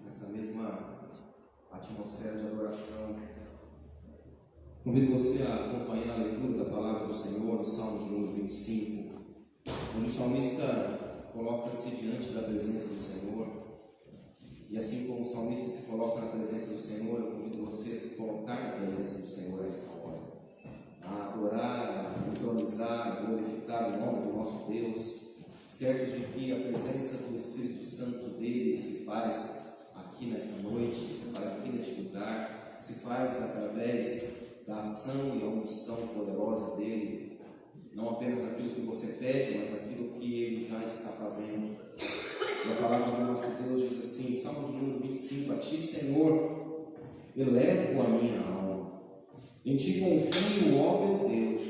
nessa mesma atmosfera de adoração, convido você a acompanhar a leitura da palavra do Senhor no Salmo de número 25, onde o salmista coloca-se diante da presença do Senhor. E assim como o salmista se coloca na presença do Senhor, eu convido você a se colocar na presença do Senhor a esta hora, a adorar, a entronizar, a glorificar o nome do nosso Deus, certo de que a presença do Espírito Santo dele se faz aqui nesta noite, se faz aqui neste lugar, se faz através da ação e a unção poderosa dele, não apenas naquilo que você pede, mas naquilo que ele já está fazendo. E a palavra do nosso Deus diz assim, Salmo de número 25: A ti, Senhor, elevo a minha alma, em ti confio, ó meu Deus.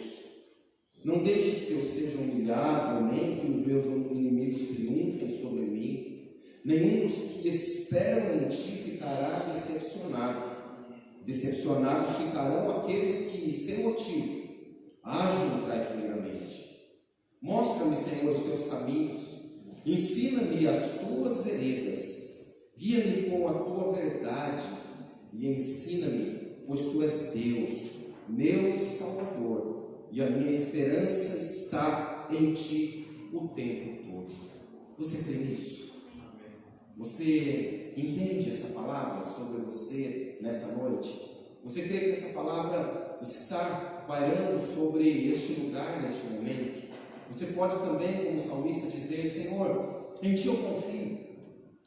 Não deixes que eu seja humilhado, nem que os meus inimigos triunfem sobre mim. Nenhum dos que esperam em ti ficará decepcionado. Decepcionados ficarão aqueles que, sem motivo, agem traiçoeiramente. Mostra-me, Senhor, os teus caminhos. Ensina-me as tuas veredas. Guia-me com a tua verdade e ensina-me, pois tu és Deus, meu Salvador. E a minha esperança está em ti o tempo todo. Você crê nisso? Você entende essa palavra sobre você nessa noite? Você crê que essa palavra está pairando sobre este lugar neste momento? Você pode também, como salmista, dizer: Senhor, em ti eu confio,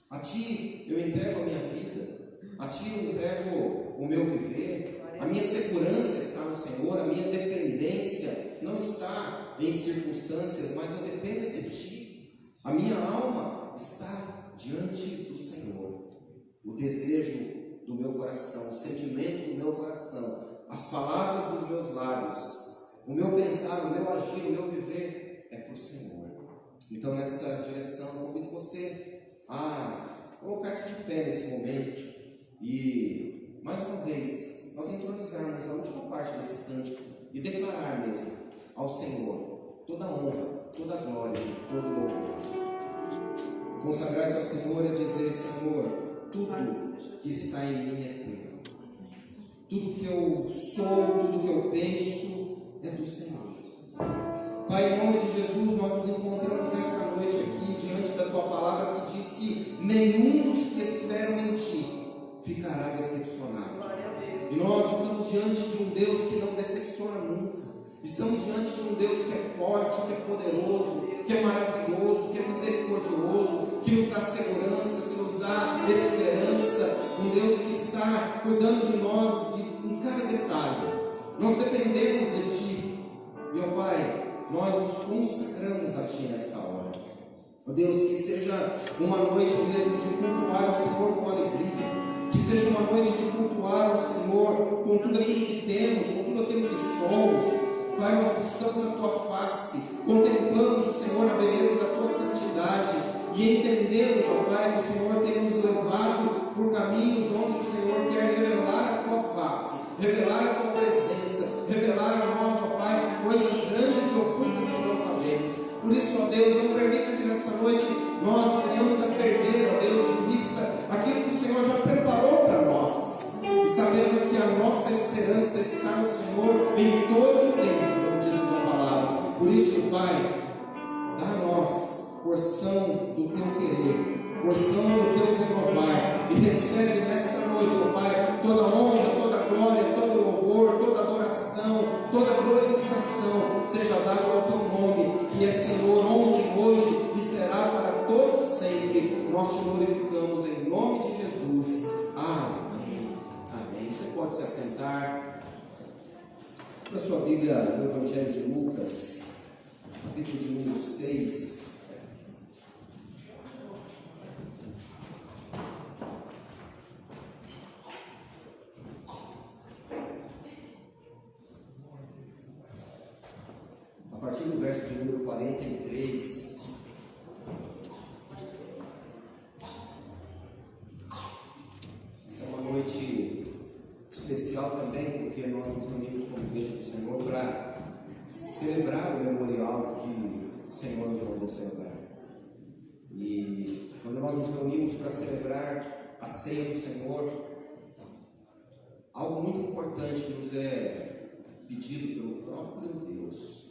a ti eu entrego a minha vida, a ti eu entrego o meu viver. A minha segurança está no Senhor, a minha dependência não está em circunstâncias, mas eu dependo de ti. A minha alma está diante do Senhor. O desejo do meu coração, o sentimento do meu coração, as palavras dos meus lábios, o meu pensar, o meu agir, o meu viver é para o Senhor. Então, nessa direção, eu convido você a colocar-se de pé nesse momento e, mais uma vez, nós entronizarmos a última parte desse cântico e declarar mesmo ao Senhor toda a honra, toda a glória, todo o louvor. Consagrar-se ao Senhor é dizer: Senhor, tudo que está em mim é teu. Tudo que eu sou, tudo que eu penso é do Senhor. Pai, em nome de Jesus, nós nos encontramos nesta noite aqui diante da tua palavra que diz que nenhum dos que esperam em ti ficará decepcionado. E nós estamos diante de um Deus que não decepciona nunca. Estamos diante de um Deus que é forte, que é poderoso, que é maravilhoso, que é misericordioso, que nos dá segurança, que nos dá esperança. Um Deus que está cuidando de nós em cada detalhe. Nós dependemos de ti. E, ó Pai, nós nos consagramos a ti nesta hora. Ó Deus, que seja uma noite mesmo de cultuar ao Senhor com alegria. Que seja uma noite de cultuar ao Senhor com tudo aquilo que temos, com tudo aquilo que somos. Pai, nós buscamos a tua face, contemplamos o Senhor na beleza da tua santidade e entendemos, ó Pai, que o Senhor tem nos levado por caminhos onde o Senhor quer revelar a tua face, revelar a tua presença, revelar a nós, ó Pai, coisas grandes e ocultas que não sabemos. Por isso, ó Deus, não permita que nesta noite nós venhamos a perder, ó Deus, de vista aquilo que o Senhor já preparou para nós. E sabemos que a nossa esperança está no Senhor em todo o tempo, como diz a tua palavra. Por isso, Pai, dá a nós porção do teu querer, porção do teu renovar, e recebe nesta noite, ó Pai, toda honra, toda glória, todo louvor, toda adoração, toda glorificação seja dada ao teu nome, que é Senhor ontem, hoje e será para todos sempre. Nós te glorificamos em nome de Jesus. Amém. Amém. Você pode se assentar. Para sua Bíblia, no Evangelho de Lucas, capítulo de número 6. A partir do verso de número 43. Essa é uma noite especial também, porque nós nos reunimos como Igreja do Senhor para celebrar o memorial que o Senhor nos mandou celebrar. E quando nós nos reunimos para celebrar a ceia do Senhor, algo muito importante nos é pedido pelo próprio Deus.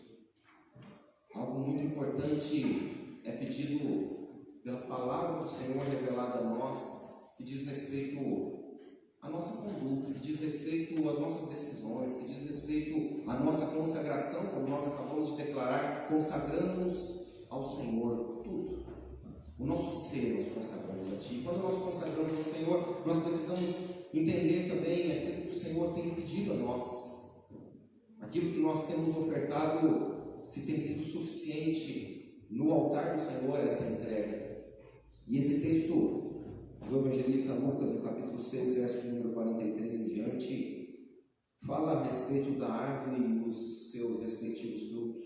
Algo muito importante é pedido pela palavra do Senhor revelada a nós, que diz respeito à nossa conduta, que diz respeito às nossas decisões, que diz respeito à nossa consagração, como nós acabamos de declarar, consagramos ao Senhor tudo. O nosso ser nós consagramos a Ti. Quando nós consagramos ao Senhor, nós precisamos entender também aquilo que o Senhor tem pedido a nós. Aquilo que nós temos ofertado, se tem sido suficiente no altar do Senhor essa entrega. E esse texto do evangelista Lucas, no capítulo 6, verso de número 43 em diante, fala a respeito da árvore e os seus respectivos frutos.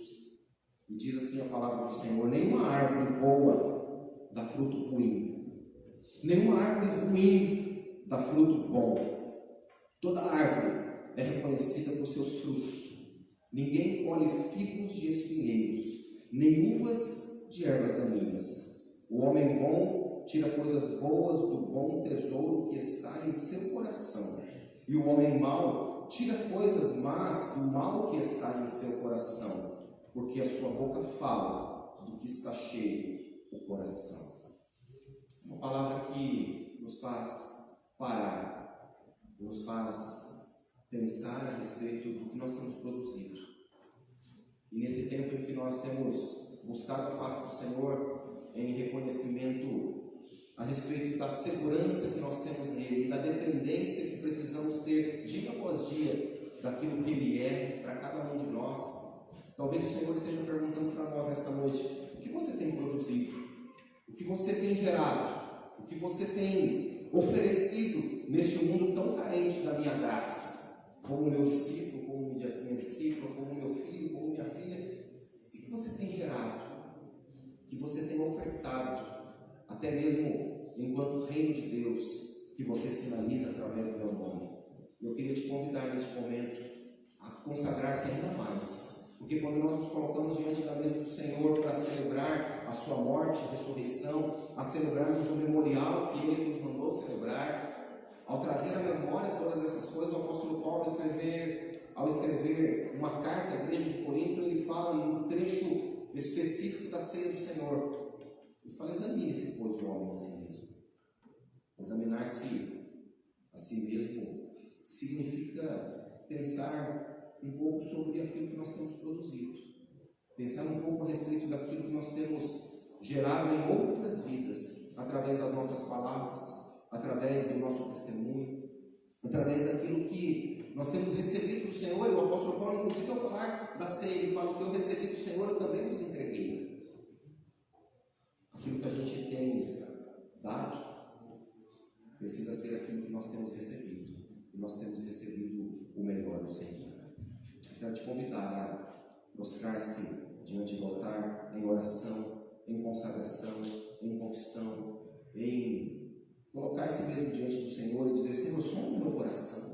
E diz assim a palavra do Senhor: nenhuma árvore boa dá fruto ruim, nenhuma árvore ruim dá fruto bom. Toda árvore é reconhecida por seus frutos. Ninguém colhe figos de espinheiros, nem uvas de ervas daninhas. O homem bom tira coisas boas do bom tesouro que está em seu coração, e o homem mau tira coisas más do mal que está em seu coração, porque a sua boca fala do que está cheio o coração. Uma palavra que nos faz parar, nos faz pensar a respeito do que nós temos produzido. E nesse tempo em que nós temos buscado a face do Senhor em reconhecimento a respeito da segurança que nós temos nele e da dependência que precisamos ter dia após dia daquilo que Ele é para cada um de nós, talvez o Senhor esteja perguntando para nós nesta noite: o que você tem produzido? O que você tem gerado? O que você tem oferecido neste mundo tão carente da minha graça? Como meu discípulo, como minha discípula, como meu filho, como minha filha, o que você tem gerado? O que você tem ofertado? Até mesmo enquanto reino de Deus, que você sinaliza através do meu nome. Eu queria te convidar neste momento a consagrar-se ainda mais, porque quando nós nos colocamos diante da mesa do Senhor para celebrar a sua morte, ressurreição, a celebrarmos o memorial que Ele nos mandou celebrar, ao trazer à memória todas essas coisas, o apóstolo Paulo, ao escrever uma carta à igreja de Corinto, ele fala num trecho específico da ceia do Senhor. Ele fala: examine-se, pois, o homem a si mesmo. Examinar-se a si mesmo significa pensar um pouco sobre aquilo que nós temos produzido, pensar um pouco a respeito daquilo que nós temos gerado em outras vidas, através das nossas palavras, através do nosso testemunho, através daquilo que nós temos recebido do Senhor. E o apóstolo Paulo, inclusive, ao falar da ceia, ele fala: o que eu recebi do Senhor, eu também vos entreguei. Aquilo que a gente tem dado precisa ser aquilo que nós temos recebido, e nós temos recebido o melhor do Senhor. Eu quero te convidar a prostrar-se diante do altar em oração, em consagração, em confissão, em colocar-se mesmo diante do Senhor e dizer: Senhor, sonda o meu coração.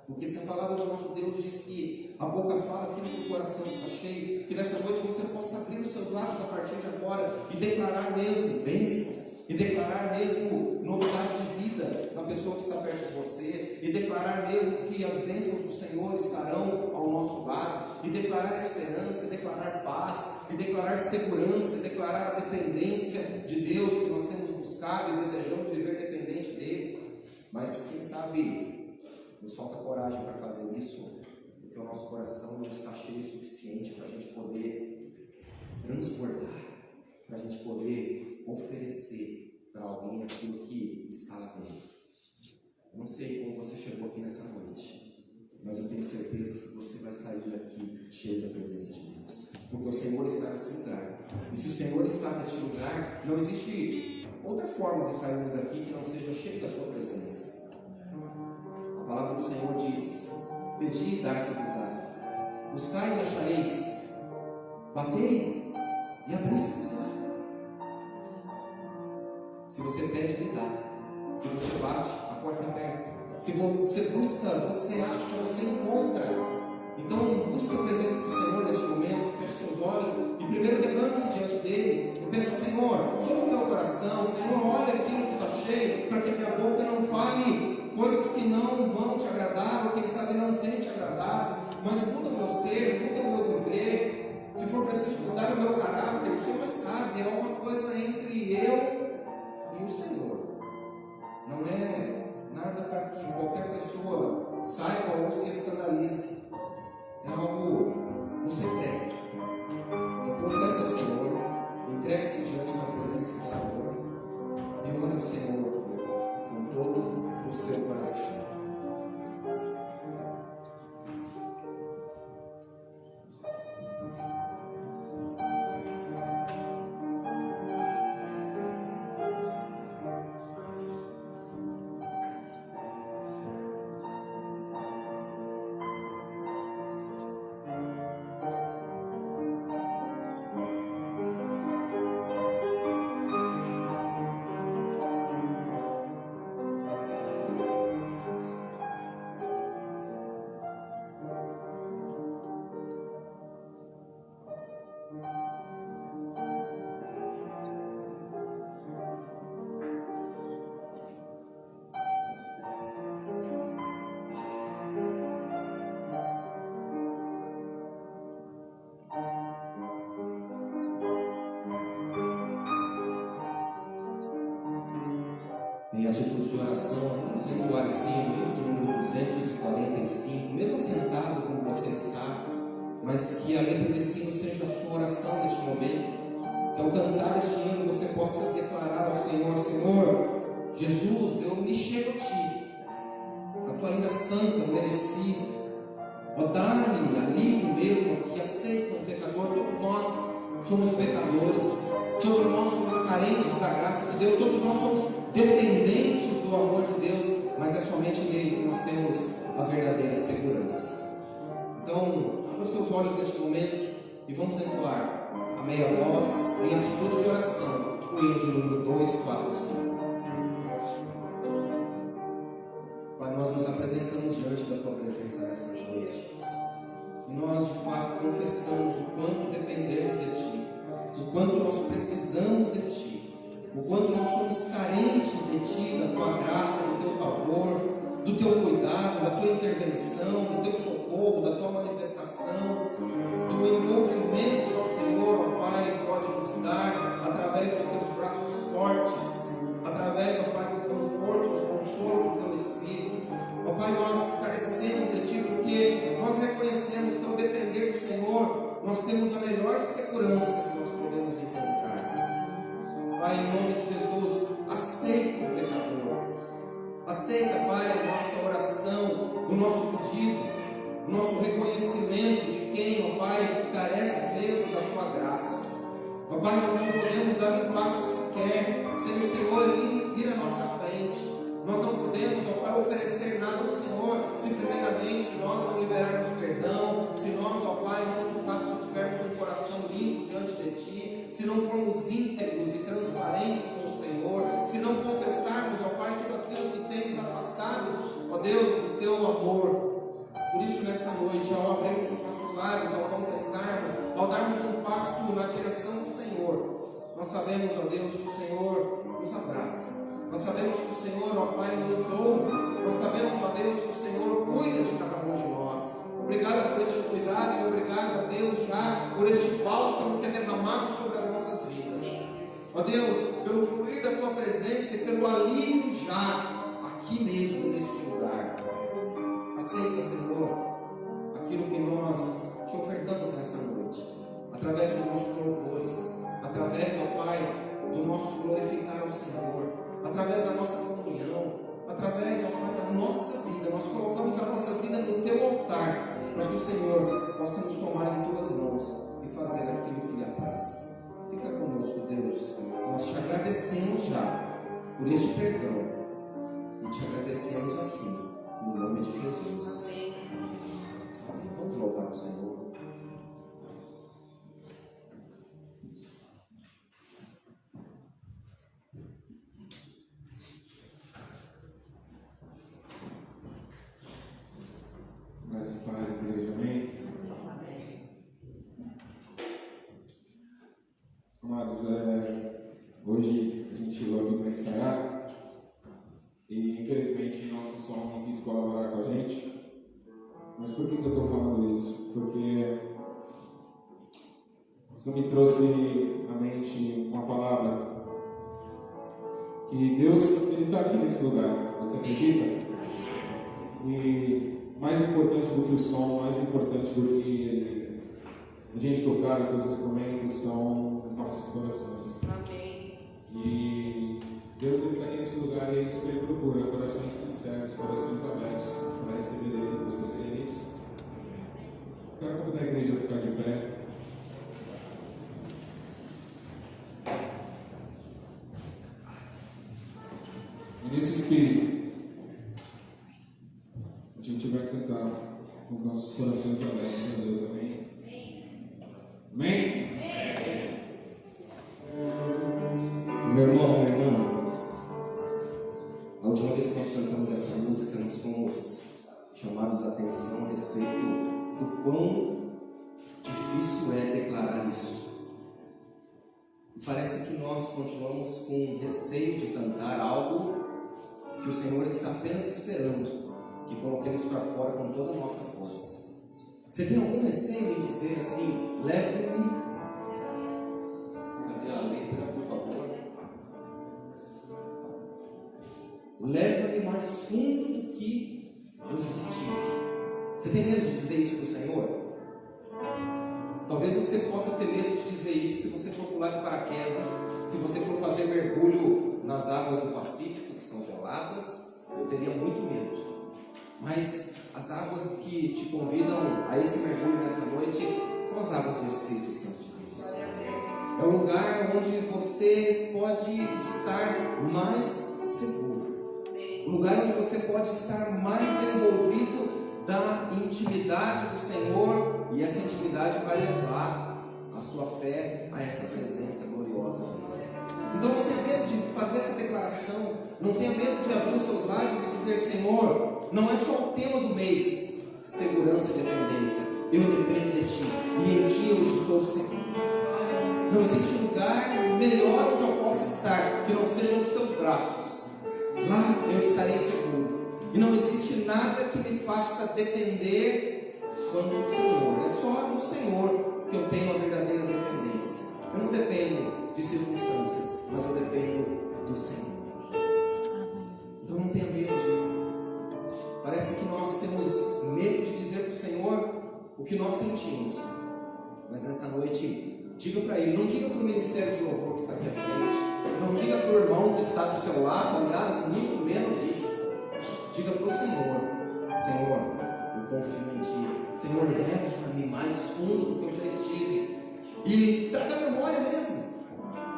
Porque se a palavra do nosso Deus diz que a boca fala aquilo que o coração está cheio, que nessa noite você possa abrir os seus lábios a partir de agora e declarar mesmo bênção, e declarar mesmo novidade de vida na pessoa que está perto de você, e declarar mesmo que as bênçãos do Senhor estarão ao nosso lado, e declarar esperança, e declarar paz, e declarar segurança, e declarar a dependência de Deus que nós temos buscado e desejamos viver dependente dele. Mas quem sabe nos falta coragem para fazer isso, porque o nosso coração não está cheio o suficiente para a gente poder transbordar, para a gente poder oferecer para alguém aquilo que está lá dentro. Eu não sei como você chegou aqui nessa noite, mas eu tenho certeza que você vai sair daqui cheio da presença de Deus, porque o Senhor está nesse lugar. E se o Senhor está neste lugar, não existe outra forma de sairmos aqui que não seja cheio da sua presença. A palavra do Senhor diz: pedi e dar-se-vos-á, buscai e achareis, batei e abri-se-vos-á. Se você pede, lhe dá. Se você bate, a porta é aberta. Se você busca, você acha, você encontra. Então busque a presença do Senhor neste momento, feche seus olhos e primeiro derrame-se diante dele e pensa: Senhor, sobre o meu coração, Senhor, olha aquilo que está cheio, para que a minha boca E ore ao Senhor com todo o seu coração. Em atitude de oração, vamos entoar esse hino de número 245, mesmo sentado como você está, mas que a letra desse hino seja a sua oração neste momento, que ao cantar este hino você possa declarar ao Senhor: Senhor Jesus, eu me chego a Ti, a Tua ira santa, merecida, ó, dá-me alívio mesmo que aceita um pecador. Todos nós somos pecadores, todos nós somos carentes da graça de Deus, todos nós somos dependentes do amor de Deus, mas é somente nele que nós temos a verdadeira segurança. Então, abra os seus olhos neste momento e vamos entoar a meia voz, em atitude de oração, o hino de número 245. Pai, nós nos apresentamos diante da Tua presença nesta noite. E nós, de fato, confessamos o quanto dependemos de Ti, o quanto nós precisamos de Ti, o quanto nós somos carentes de Ti, da Tua graça, do Teu favor, do Teu cuidado, da Tua intervenção, do Teu socorro, da Tua manifestação, do envolvimento do Senhor, ó Pai, pode nos dar através dos Teus braços fortes, através, ó Pai, do conforto, do consolo do Teu Espírito. Ó Pai, nós carecemos de Ti porque nós reconhecemos que ao depender do Senhor, nós temos a melhor segurança que nós podemos encontrar. Pai, em nome de Jesus, aceita o pecador. Aceita, Pai, a nossa oração, o nosso pedido, o nosso reconhecimento de quem, ó Pai, carece mesmo da Tua graça. Ó Pai, nós não podemos dar um passo sequer sem o Senhor vir à nossa frente. Nós não podemos, ó Pai, oferecer nada ao Senhor se primeiramente nós não liberarmos perdão, se nós, ó Pai, não de fato tivermos um coração limpo diante de Ti, se não formos íntegros e transparentes com o Senhor, se não confessarmos, ó Pai, tudo aquilo que tem nos afastado, ó Deus, do Teu amor. Por isso, nesta noite, ao abrirmos os nossos lábios, ao confessarmos, ao darmos um passo na direção do Senhor, nós sabemos, ó Deus, que o Senhor nos abraça. Nós sabemos que o Senhor, ó Pai, nos ouve. Nós sabemos, ó Deus, que o Senhor cuida de cada um de nós. Obrigado por este cuidado e obrigado, ó Deus, já por este bálsamo que é derramado sobre as nossas vidas. Ó Deus, pelo fluir da Tua presença e pelo alívio já aqui mesmo, neste lugar. Aceita, Senhor, aquilo que nós Te ofertamos nesta noite, através dos nossos louvores, através, ó Pai, do nosso glorificar ao Senhor, através da nossa comunhão, através, ó Pai, da nossa vida. Nós colocamos a nossa vida no Teu altar, para que o Senhor possa nos tomar em Tuas mãos e fazer aquilo que lhe apraz. Fica conosco, Deus. Nós Te agradecemos já por este perdão e Te agradecemos assim, no nome de Jesus. Amém. Vamos louvar o Senhor. Graça e paz, igreja, amém? Amados, hoje a gente chegou aqui para ensaiar e infelizmente nosso som não quis colaborar com a gente. Mas por que eu estou falando isso? Porque isso me trouxe à mente uma palavra que Deus está aqui nesse lugar. Você acredita? E mais importante do que o som, mais importante do que a gente tocar e que os instrumentos são os nossos corações. Amém. E Deus está aqui nesse lugar e é isso que Ele procura, corações sinceros, corações abertos para receber dele. Você crê nisso? Quero convidar a igreja a ficar de pé. E nesse espírito, a gente vai cantar com os nossos corações abertos a Deus, amém? Amém? Meu irmão, minha irmã, a última vez que nós cantamos essa música, nós fomos chamados a atenção a respeito do quão difícil é declarar isso. E parece que nós continuamos com receio de cantar algo que o Senhor está apenas esperando que coloquemos para fora com toda a nossa força. Você tem algum receio em dizer assim: leve-me? Cadê a letra, por favor? Leva-me mais fundo do que eu já estive. Você tem medo de dizer isso para o Senhor? Talvez você possa ter medo de dizer isso se você for pular de paraquedas, se você for fazer mergulho nas águas do Pacífico, que são geladas. Eu teria muito medo. Mas as águas que te convidam a esse mergulho nessa noite são as águas do Espírito Santo de Deus. É o lugar onde você pode estar mais seguro. O lugar onde você pode estar mais envolvido da intimidade do Senhor. E essa intimidade vai levar a sua fé a essa presença gloriosa. Então não tenha medo de fazer essa declaração. Não tenha medo de abrir os seus lábios e dizer: Senhor, não é só o tema do mês, segurança e dependência. Eu dependo de Ti e em Ti eu estou seguro. Não existe lugar melhor onde eu possa estar que não seja nos Teus braços. Lá eu estarei seguro. E não existe nada que me faça depender quanto o Senhor. É só no Senhor que eu tenho a verdadeira dependência. Eu não dependo de circunstâncias, mas eu dependo do Senhor. Então não tenha medo. Parece que nós temos medo de dizer para o Senhor o que nós sentimos. Mas nesta noite, diga para Ele. Não diga para o ministério de louvor que está aqui à frente. Não diga para o irmão que está do seu lado. Aliás, muito menos isso. Diga para o Senhor: Senhor, eu confio em Ti. Senhor, leva-me mais fundo do que eu já estive. E traga a memória mesmo.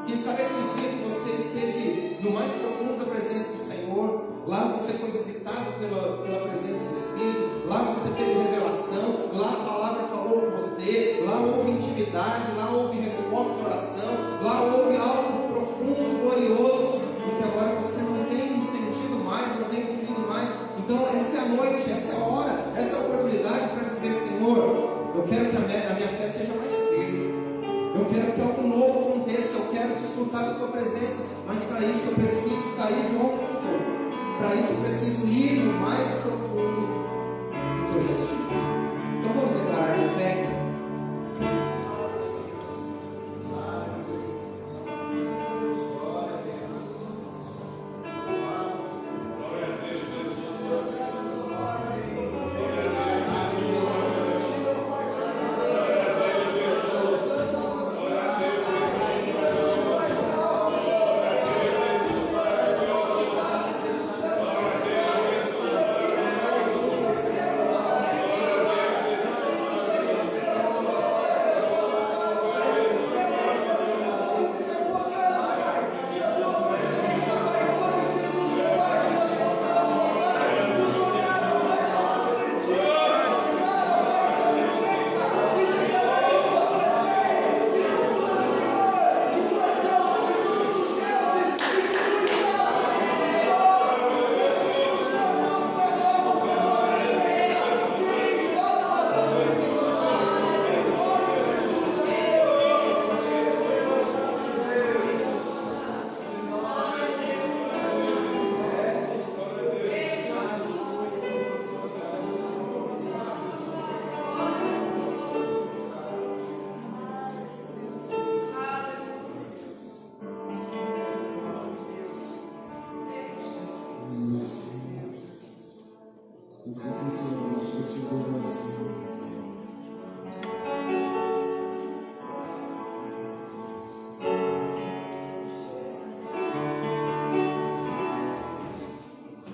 Quem sabe aquele dia que você esteve no mais profundo da presença do Senhor, lá você foi visitado pela presença do Espírito, lá você teve revelação, lá a palavra falou com você, lá houve intimidade, lá houve resposta de oração, lá houve algo profundo, glorioso, e que agora você não tem sentido mais, não tem vivido mais. Então essa é a noite, essa é a hora, essa é a oportunidade para dizer: Senhor, eu quero que a minha fé seja mais firme. Eu quero que algo novo aconteça, eu quero desfrutar da Tua presença, mas para isso eu preciso sair de onde estou. Para isso eu preciso ir no mais profundo do que eu já estive. Então vamos declarar com fé.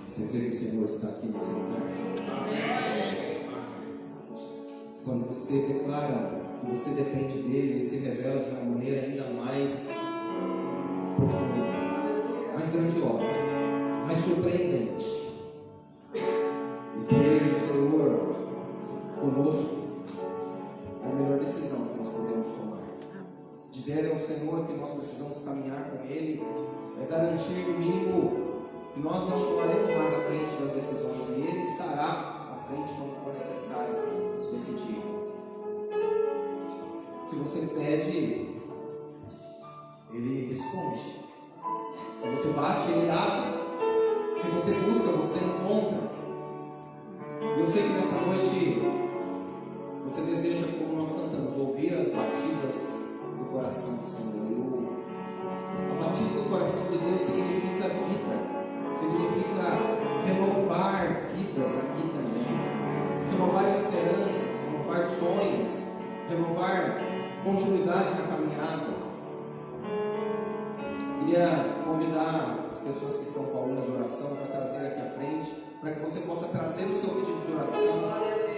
Você crê que o Senhor está aqui nesse lugar? Quando você declara que você depende dele, ele se revela de uma maneira ainda mais profunda, mais grandiosa, mais surpreendente. E ter o Senhor conosco é a melhor decisão que nós podemos tomar. Dizer ao Senhor que nós precisamos caminhar com Ele é garantir, no mínimo, que nós não tomaremos mais à frente das decisões e Ele estará à frente quando for necessário decidir. Se você pede, Ele responde. Se você bate, Ele abre. Se você busca, você encontra. E eu sei que nessa noite você deseja, como nós cantamos, ouvir as batidas do coração do Senhor. A batida do coração de Deus significa vida, significa renovar vidas aqui também, renovar esperanças, renovar sonhos, renovar continuidade na caminhada. Queria convidar as pessoas que estão com a urna de oração para trazer aqui à frente, para que você possa trazer o seu pedido de oração,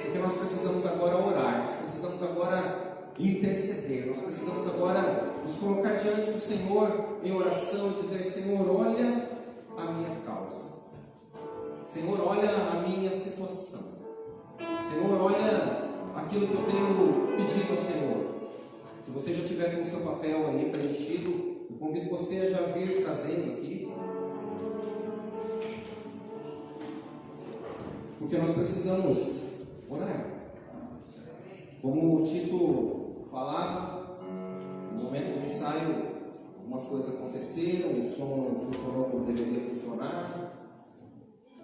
porque nós precisamos agora orar, nós precisamos agora interceder, nós precisamos agora nos colocar diante do Senhor em oração e dizer: Senhor, olha a minha causa, Senhor, olha a minha situação, Senhor, olha aquilo que eu tenho pedido ao Senhor. Se você já tiver com o seu papel aí preenchido, eu convido você a já vir trazendo aqui, porque nós precisamos orar. Como o Tito falava, no momento do ensaio, algumas coisas aconteceram, o som não funcionou como deveria funcionar,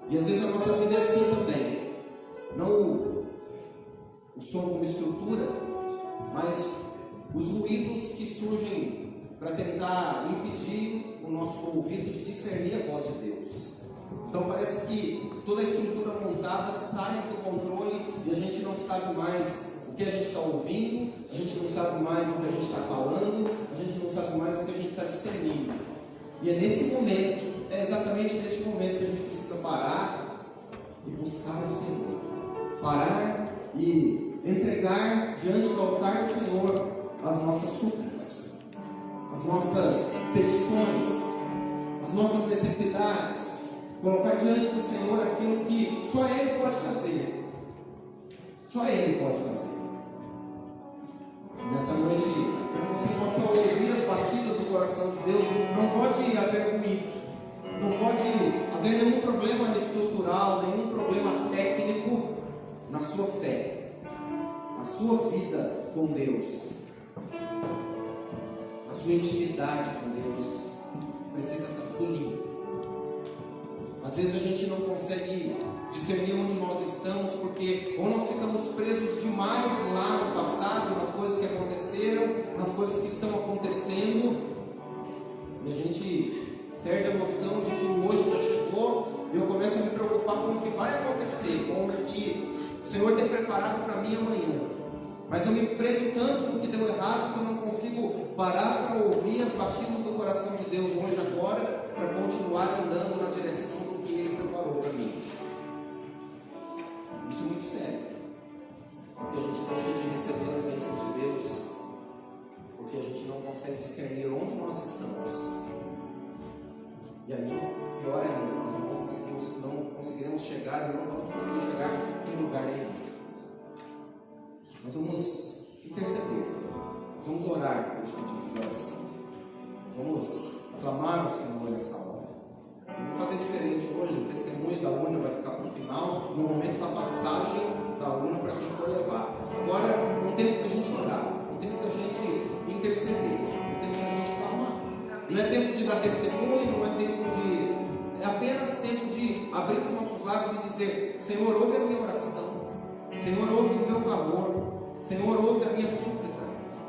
e às vezes a nossa vida é assim também, não o som como estrutura, mas os ruídos que surgem para tentar impedir o nosso ouvido de discernir a voz de Deus. Então parece que toda a estrutura montada sai do controle e a gente não sabe mais o que a gente está ouvindo, a gente não sabe mais o que a gente está falando, a gente não sabe mais o que a gente está discernindo. E é nesse momento, é exatamente nesse momento que a gente precisa parar e buscar o Senhor. Parar e entregar diante do altar do Senhor as nossas súplicas, as nossas petições, as nossas necessidades. Colocar diante do Senhor aquilo que só Ele pode fazer. Só Ele pode fazer. Nessa noite, para que você possa ouvir as batidas do coração de Deus, não pode haver ruído, não pode haver nenhum problema estrutural, nenhum problema técnico na sua fé, na sua vida com Deus, na sua intimidade com Deus. Precisa estar tudo limpo. Às vezes a gente não consegue discernir onde nós estamos, porque ou nós ficamos presos demais lá no passado, nas coisas que aconteceram, nas coisas que estão acontecendo, e a gente perde a noção de que o hoje já chegou, e eu começo a me preocupar com o que vai acontecer, com o que o Senhor tem preparado para mim amanhã. Mas eu me prendo tanto no que deu errado que eu não consigo parar para ouvir as batidas do coração de Deus hoje agora, para continuar andando na direção do que Ele preparou para mim. Isso é muito sério, porque a gente deixa de receber as bênçãos de Deus, porque a gente não consegue discernir onde nós estamos. E aí, pior ainda, nós não conseguiremos chegar, não vamos conseguir chegar em lugar nenhum. Nós vamos interceder, nós vamos orar pelos pedidos de oração, nós vamos clamar ao Senhor nessa hora. Eu vou fazer diferente hoje, o testemunho da urna vai ficar para o final, no momento da passagem da urna para quem for levar. Agora, não tem tempo da gente orar, não tem tempo da gente interceder, não tem tempo da gente clamar. Não é tempo de dar testemunho, não é tempo de... é apenas tempo de abrir os nossos lábios e dizer: Senhor, ouve a minha oração, Senhor, ouve o meu clamor, Senhor, ouve a minha súplica,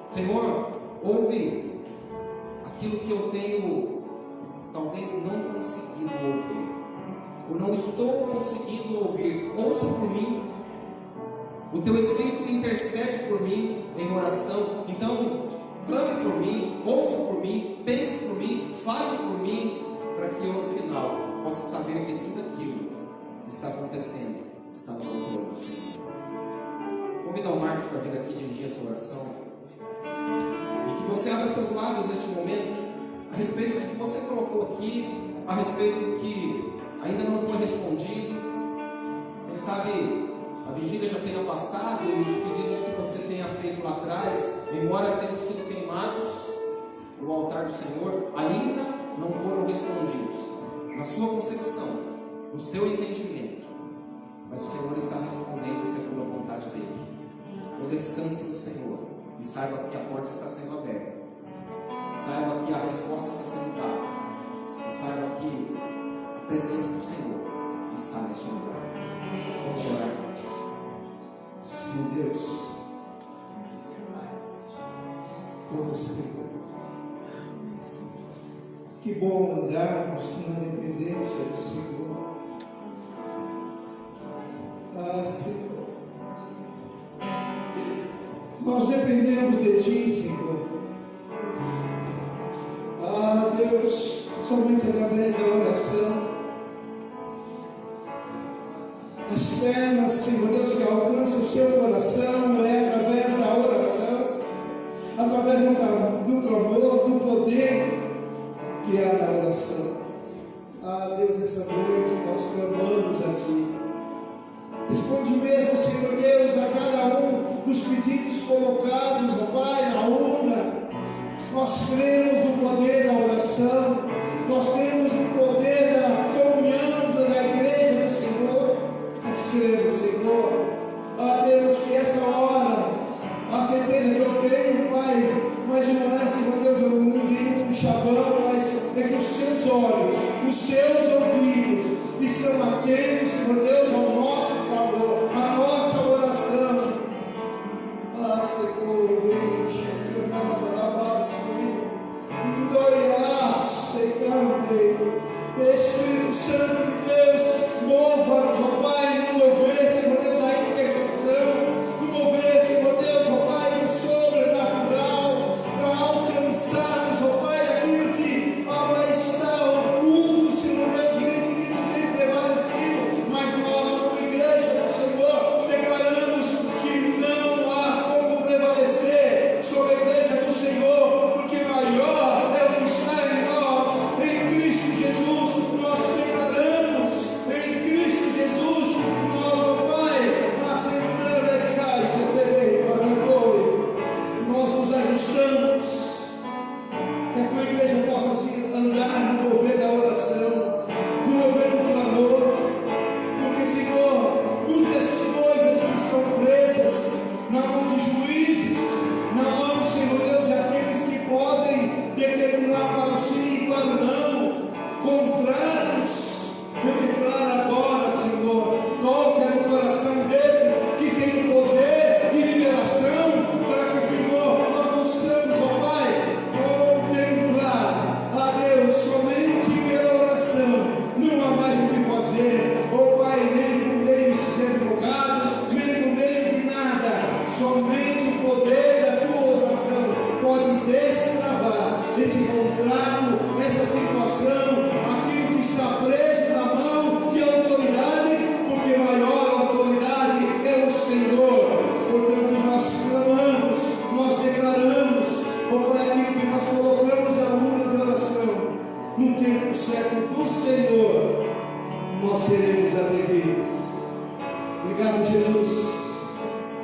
Senhor, ouve aquilo que eu tenho talvez não conseguido ouvir, ou não estou conseguindo ouvir. Ouça por mim, o teu Espírito intercede por mim em oração. Então clame por mim, ouça por mim, pense por mim, fale por mim, para que eu no final possa saber que tudo aquilo para vir aqui dirigir essa oração. E que você abra seus lábios neste momento a respeito do que você colocou aqui, a respeito do que ainda não foi respondido. Quem sabe a vigília já tenha passado e os pedidos que você tenha feito lá atrás, embora tenham sido queimados no altar do Senhor, ainda não foram respondidos na sua concepção, no seu entendimento. Mas o Senhor está respondendo segundo a vontade dele. Então descanse no Senhor e saiba que a porta está sendo aberta, saiba que a resposta está sendo dada, e saiba que a presença do Senhor está neste lugar. Vamos orar. Sim, Deus. Oh, Senhor. Que bom andarmos na dependência do Senhor. Ah, Senhor. Nós dependemos de Ti, Senhor. Ah, Deus, somente através da oração. As pernas, Senhor Deus, que alcançam o seu coração é através da oração, através do clamor, do poder que há na oração. Ah, Deus, essa noite nós clamamos a Ti. Responde mesmo, Senhor Deus, a cada um dos pedidos colocados, ó Pai, na urna. Nós cremos no poder da oração, nós cremos no poder da comunhão da igreja do Senhor. Cremos, Senhor, ó Deus, que essa hora, a certeza que eu tenho, Pai, mas não é, Senhor Deus, eu não digo um chavão, mas é que os seus olhos, os seus ouvidos estão atentos, Senhor Deus, ao nosso clamor, à nossa oração. Ah, Senhor, deixa que eu não Espírito Santo de Deus, mova-nos, ó Pai, no mover, Senhor Deus, a intercessão, no mover, Senhor Deus, ó Pai, no sobrenatural, para alcançarmos, ó Pai, aquilo que, ó Pai, está oculto, Senhor Deus, e o inimigo tem prevalecido, mas nós, como igreja do Senhor, declaramos que não há como prevalecer sobre a igreja do Senhor, porque maior é o que está em nós, em Cristo Jesus. Nós declaramos em Cristo Jesus, nosso Pai, nós nos ajustamos, que a tua igreja possa assim andar no mover da oração, no mover do clamor, porque, Senhor, muitas coisas que estão presas na mão de juízes, na mão, Senhor Deus, daqueles que podem determinar para o sim e para o não, contratos. Eu declaro agora, Senhor, toca no coração desses que têm o poder de liberação, para que, Senhor, nós possamos, ó Pai, contemplar a Deus somente pela oração. Não há mais o que fazer, ó Pai, nem por meio de ser advogados, nem por meio de nada, somente o poder da tua oração pode destravar esse contrato, essa situação, aquilo que está preso na mão de autoridades, porque maior autoridade é o Senhor. Portanto, nós clamamos, nós declaramos, ou para aquilo que nós colocamos a urna de oração, no tempo certo do Senhor, nós seremos atendidos. Obrigado, Jesus,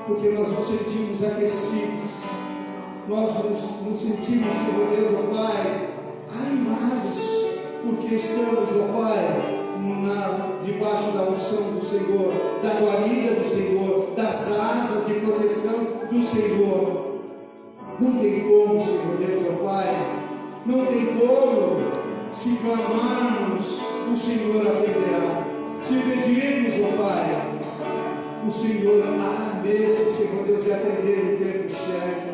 porque nós nos sentimos aquecidos. Nós nos sentimos, Senhor Deus, ó Pai, animados, porque estamos, ó Pai, debaixo da unção do Senhor, da guarida do Senhor, das asas de proteção do Senhor. Não tem como, Senhor Deus, ó Pai, não tem como, se clamarmos, o Senhor atenderá. Se pedirmos, ó Pai, o Senhor há mesmo, Senhor Deus, de atender no tempo certo.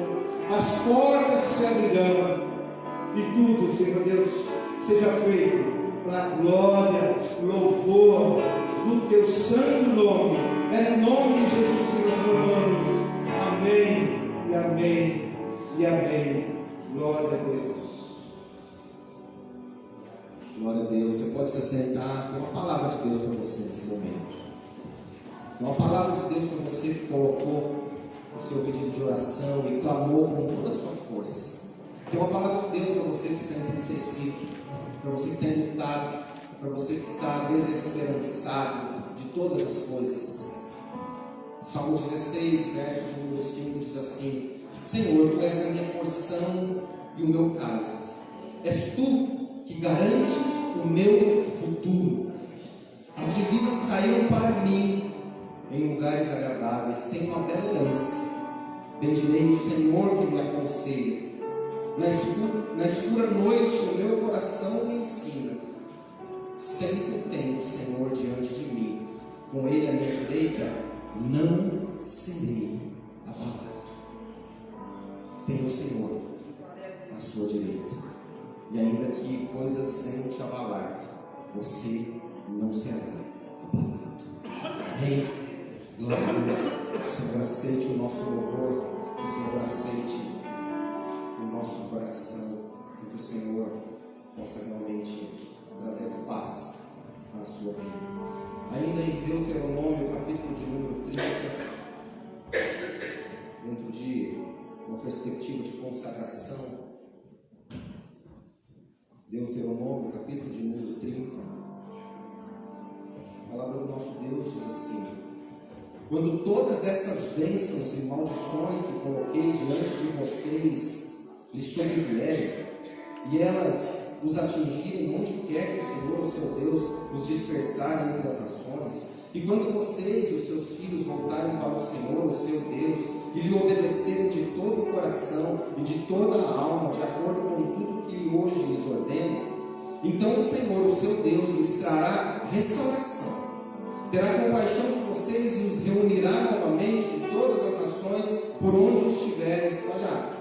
As portas se abrirão e tudo, Senhor Deus, seja feito para a glória, louvor do teu santo nome. É no nome de Jesus que nós clamamos. Amém e amém e amém. Glória a Deus. Glória a Deus. Você pode se sentar. Tem uma palavra de Deus para você nesse momento. Tem uma palavra de Deus para você que colocou o seu pedido de oração e clamou com toda a sua força. Tem uma palavra de Deus para você que está entristecido, para você que tem lutado, para você que está desesperançado de todas as coisas. O Salmo 16, verso de número 5 diz assim: Senhor, Tu és a minha porção e o meu cálice. És Tu que garantes o meu futuro. As divisas caíram para mim em lugares agradáveis. Tenho uma bela herança. Bendirei o Senhor que me aconselha. Na escura noite o meu coração me ensina. Sempre tenho o Senhor diante de mim. Com Ele à minha direita, não serei abalado. Tenha o Senhor à sua direita. E ainda que coisas venham te abalar, você não será abalado. Amém? Glória a Deus. O Senhor aceite o nosso louvor. O Senhor aceite o nosso coração. E que o Senhor possa realmente trazer paz à sua vida. Ainda em Deuteronômio, capítulo de número 30, dentro de uma perspectiva de consagração, Deuteronômio, capítulo de número 30, a palavra do nosso Deus diz assim: quando todas essas bênçãos e maldições que coloquei diante de vocês lhes sobrevierem, e elas os atingirem onde quer que o Senhor, o seu Deus, os dispersarem entre as nações, e quando vocês e os seus filhos voltarem para o Senhor, o seu Deus, e lhe obedecerem de todo o coração e de toda a alma, de acordo com tudo que hoje lhes ordeno, então o Senhor, o seu Deus, lhes trará restauração, terá compaixão de vocês e os reunirá novamente de todas as nações por onde os tiverem espalhados.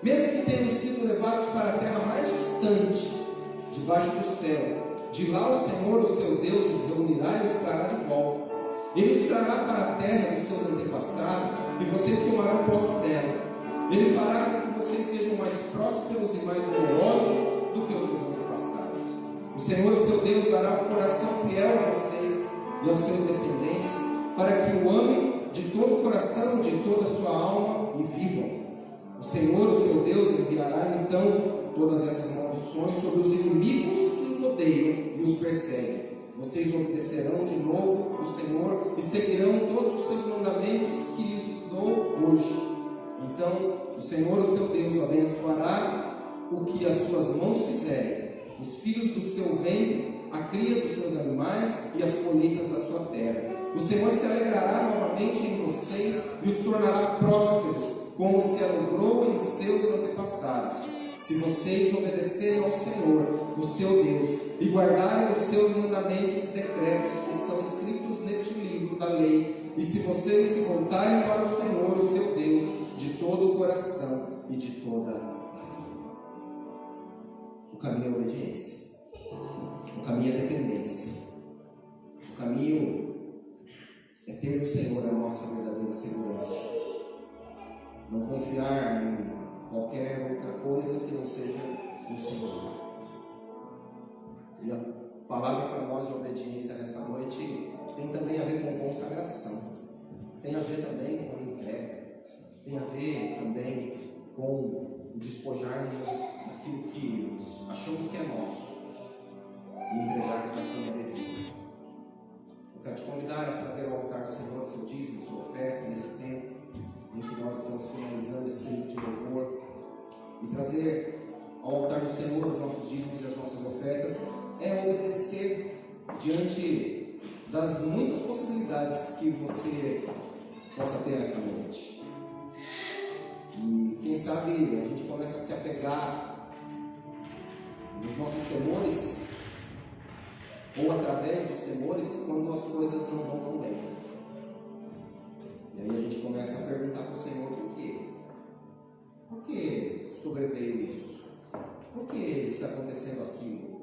Mesmo que tenham sido levados para a terra mais distante, debaixo do céu, de lá o Senhor, o seu Deus, os reunirá e os trará de volta. Ele os trará para a terra dos seus antepassados, e vocês tomarão posse dela. Ele fará com que vocês sejam mais prósperos e mais numerosos do que os seus antepassados. O Senhor, o seu Deus, dará um coração fiel a vocês e aos seus descendentes, para que o amem de todo o coração, de toda a sua alma, e vivam. O Senhor, o seu Deus, enviará então todas essas maldições sobre os inimigos que os odeiam e os perseguem. Vocês obedecerão de novo o Senhor e seguirão todos os seus mandamentos que lhes dou hoje. Então o Senhor, o seu Deus, abençoará o que as suas mãos fizerem, os filhos do seu ventre, a cria dos seus animais e as colheitas da sua terra. O Senhor se alegrará novamente em vocês e os tornará prósperos, como se alegrou em seus antepassados, se vocês obedecerem ao Senhor, o seu Deus, e guardarem os seus mandamentos e decretos que estão escritos neste livro da lei, e se vocês se voltarem para o Senhor, o seu Deus, de todo o coração e de toda a alma. O caminho é a obediência, o caminho é a dependência, o caminho é ter no Senhor a nossa verdadeira segurança. Não confiar em qualquer outra coisa que não seja no Senhor. E a palavra para nós de obediência nesta noite tem também a ver com consagração, tem a ver também com entrega, tem a ver também com o despojarmos daquilo que achamos que é nosso e entregar para quem é devido. Eu quero te convidar a trazer ao altar do Senhor o seu dízimo, sua oferta nesse tempo em que nós estamos finalizando esse tempo de louvor, e trazer ao altar do Senhor os nossos dízimos e as nossas ofertas é obedecer diante das muitas possibilidades que você possa ter nessa noite. E quem sabe a gente começa a se apegar nos nossos temores, ou através dos temores, quando as coisas não vão tão bem. E aí a gente começa a perguntar para o Senhor por quê? Por que sobreveio isso? Por que está acontecendo aquilo?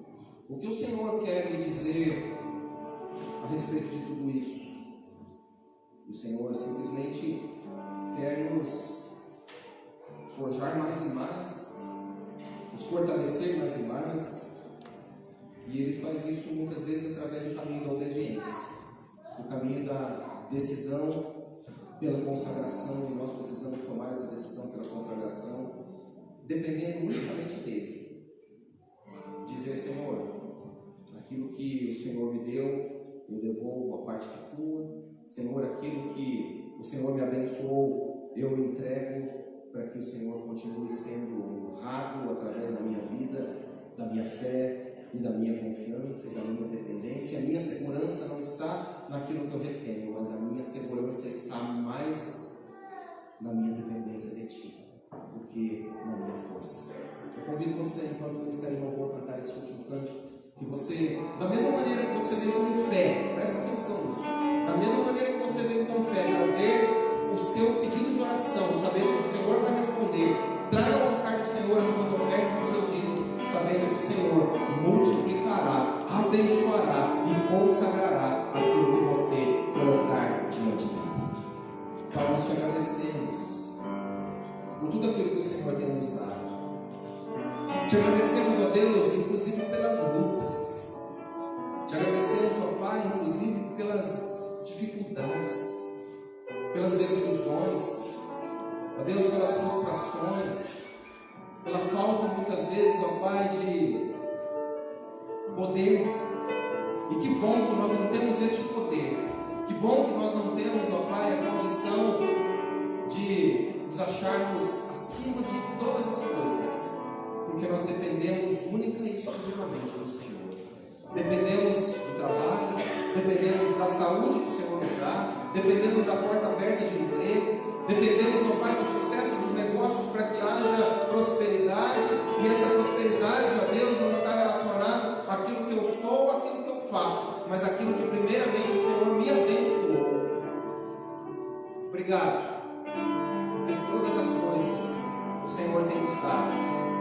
O que o Senhor quer me dizer a respeito de tudo isso? O Senhor simplesmente quer nos forjar mais e mais, nos fortalecer mais e mais, e Ele faz isso muitas vezes através do caminho da obediência, do caminho da decisão pela consagração, e nós precisamos tomar essa decisão pela consagração, dependendo unicamente dele. Dizer: Senhor, aquilo que o Senhor me deu, eu devolvo a parte que é tua. Senhor, aquilo que o Senhor me abençoou, eu entrego, para que o Senhor continue sendo honrado através da minha vida, da minha fé e da minha confiança e da minha dependência. A minha segurança não está naquilo que eu retenho, mas a minha segurança está mais na minha dependência de Ti do que na minha força. Eu convido você, enquanto o Ministério de Louvor cantar esse último cântico, que você, da mesma maneira que você veio com fé, presta atenção nisso, da mesma maneira que você veio com fé, trazer o seu pedido de oração, sabendo que o Senhor vai responder, traga ao altar do Senhor as suas ofertas e os seus dízimos, sabendo que o Senhor multiplicará, abençoará e consagrará aquilo que você colocar diante dele. Pai, nós te agradecemos por tudo aquilo que o Senhor tem nos dado. Te agradecemos, ó Deus, inclusive pelas lutas. Te agradecemos, ó Pai, inclusive pelas dificuldades, pelas desilusões, ó Deus, pelas frustrações, pela falta muitas vezes, ó Pai, de poder. E que bom que nós não temos este poder. Que bom que nós não temos, ó Pai, a condição de nos acharmos acima de todas as coisas, porque nós dependemos única e exclusivamente do Senhor. Dependemos do trabalho, dependemos da saúde que o Senhor nos dá, dependemos da porta aberta de emprego, dependemos, ó Pai, do sucesso dos negócios para que haja prosperidade, e essa prosperidade, ó Deus, não está relacionada àquilo que eu sou, àquilo que eu faço, mas àquilo que primeiramente o Senhor me abençoou. Obrigado, porque todas as coisas o Senhor tem nos dado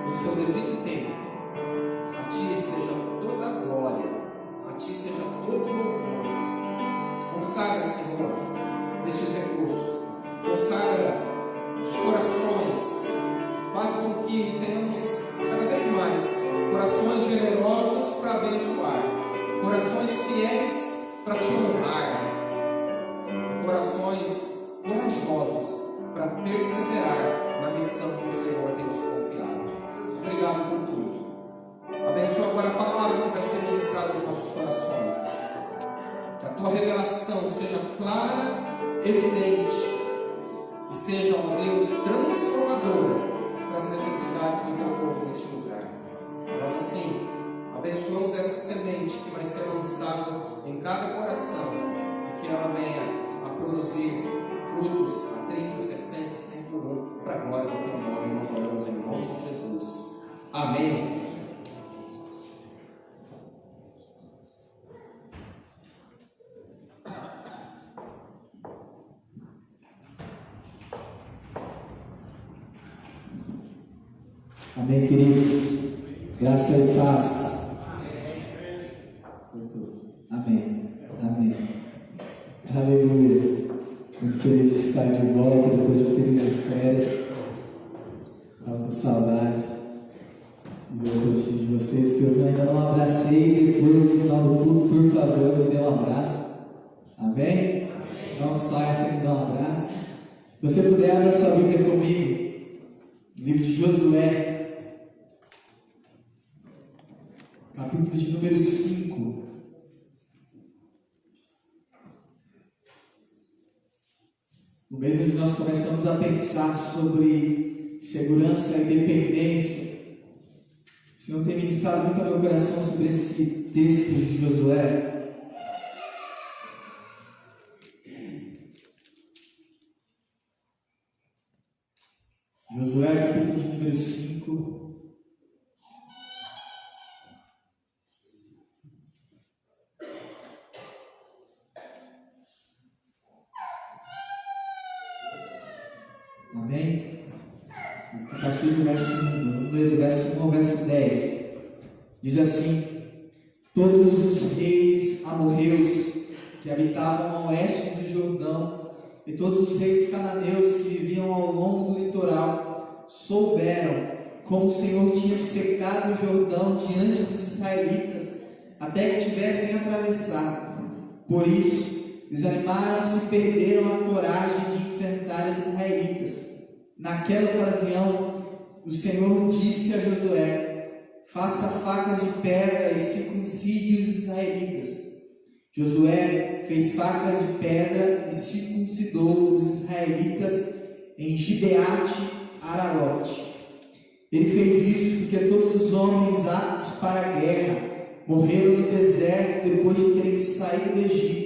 no seu devido tempo. A Ti seja toda a glória, a Ti seja todo o louvor. Consagra, Senhor, estes recursos, consagra os corações, faça com que tenhamos cada vez mais corações generosos para abençoar, corações fiéis para Te honrar e corações corajosos para perseverar na missão que o Senhor tem nos confiado. Obrigado por tudo. Abençoa agora a palavra que vai ser ministrada nos nossos corações. Que a Tua revelação seja clara, evidente, e seja, ó Deus, transformadora para as necessidades do Teu povo neste lugar. Nós assim abençoamos essa semente que vai ser lançada em cada coração, e que ela venha a produzir frutos a 30, 60, 100 por um, para a glória do Teu nome. Nós oramos em nome de Jesus. Amém. Amém, queridos. Graça e paz. Amém. Amém. Aleluia. Muito feliz de estar de volta depois de um período de férias. Estava com saudade de assistir de vocês, que eu ainda não abracei. Depois do final do culto, por favor, me dê um abraço. Amém? Não saia sem me dar um abraço. Se você puder, abra sua Bíblia comigo. Livro de Josué, capítulo de número 5. No mês onde nós começamos a pensar sobre segurança e dependência, o Senhor tem ministrado muito ao meu coração sobre esse texto de Josué. Josué, capítulo de número 5. Amém? A partir do verso 1, vamos ler do verso 1 ao verso 10. Diz assim: todos os reis amorreus que habitavam ao oeste do Jordão e todos os reis cananeus que viviam ao longo do litoral souberam como o Senhor tinha secado o Jordão diante dos israelitas até que tivessem atravessado. Por isso, desanimaram-se e perderam a coragem de enfrentar os israelitas. Naquela ocasião, o Senhor disse a Josué: faça facas de pedra e circuncide os israelitas. Josué fez facas de pedra e circuncidou os israelitas em Gibeate Aralote. Ele fez isso porque todos os homens aptos para a guerra morreram no deserto depois de terem saído do Egito.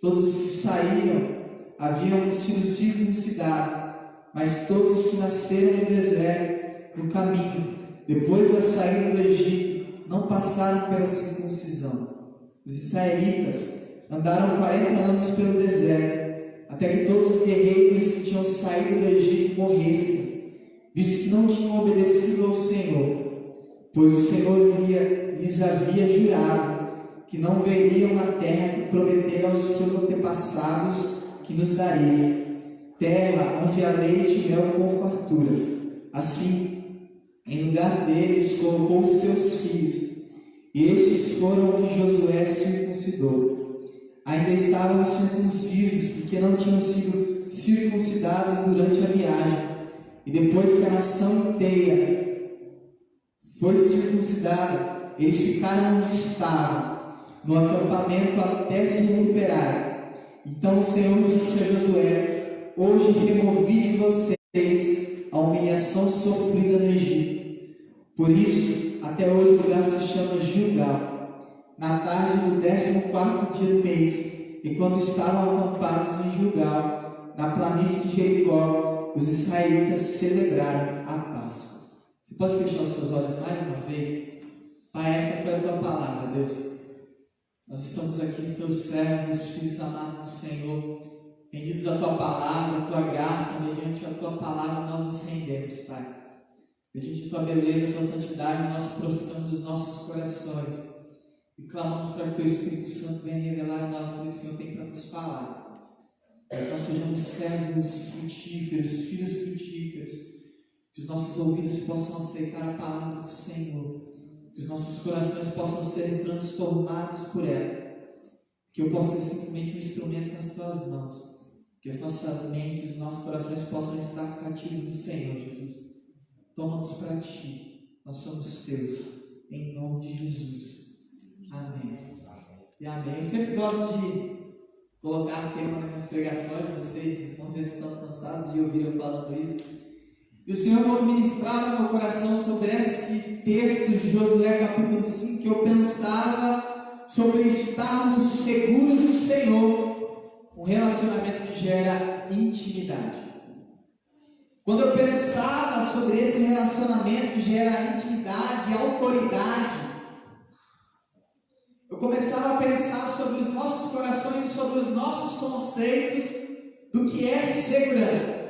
Todos os que saíram haviam sido circuncidados, mas todos os que nasceram no deserto, no caminho, depois da saída do Egito, não passaram pela circuncisão. Os israelitas andaram 40 anos pelo deserto, até que todos os guerreiros que tinham saído do Egito morressem, visto que não tinham obedecido ao Senhor, pois o Senhor lhes havia jurado que não veriam na terra que prometera aos seus antepassados que nos daria, terra onde há leite e mel com fartura. Assim, em lugar deles, colocou os seus filhos, e estes foram o que Josué circuncidou. Ainda estavam circuncisos, porque não tinham sido circuncidados durante a viagem. E depois que a nação inteira foi circuncidada, eles ficaram onde estavam, no acampamento, até se recuperarem. Então o Senhor disse a Josué: hoje removi de vocês a humilhação sofrida no Egito. Por isso, até hoje o lugar se chama Gilgal. Na tarde do 14º dia do mês, enquanto estavam acampados em Gilgal, na planície de Jericó, os israelitas celebraram a Páscoa. Você pode fechar os seus olhos mais uma vez? Pai, essa foi a tua palavra, Deus. Nós estamos aqui, teus servos, filhos amados do Senhor, rendidos à tua palavra, à tua graça, mediante a tua palavra nós nos rendemos, Pai. Mediante a tua beleza, a tua santidade, nós prostramos os nossos corações e clamamos para que o teu Espírito Santo venha revelar a nós o que o Senhor tem para nos falar. Para que nós sejamos servos frutíferos, filhos frutíferos, que os nossos ouvidos possam aceitar a palavra do Senhor, que os nossos corações possam ser transformados por ela, que eu possa ser simplesmente um instrumento nas tuas mãos, que as nossas mentes, os nossos corações possam estar cativos no Senhor, Jesus. Toma-nos para ti, nós somos teus, em nome de Jesus. Amém. E amém. Eu sempre gosto de colocar tema nas minhas pregações, vocês vão ver se estão cansados de ouvir eu falando isso. E o Senhor, quando ministrava no meu coração sobre esse texto de Josué capítulo 5, que eu pensava sobre estarmos seguros no Senhor, um relacionamento que gera intimidade. Quando eu pensava sobre esse relacionamento que gera intimidade e autoridade, eu começava a pensar sobre os nossos corações e sobre os nossos conceitos do que é segurança.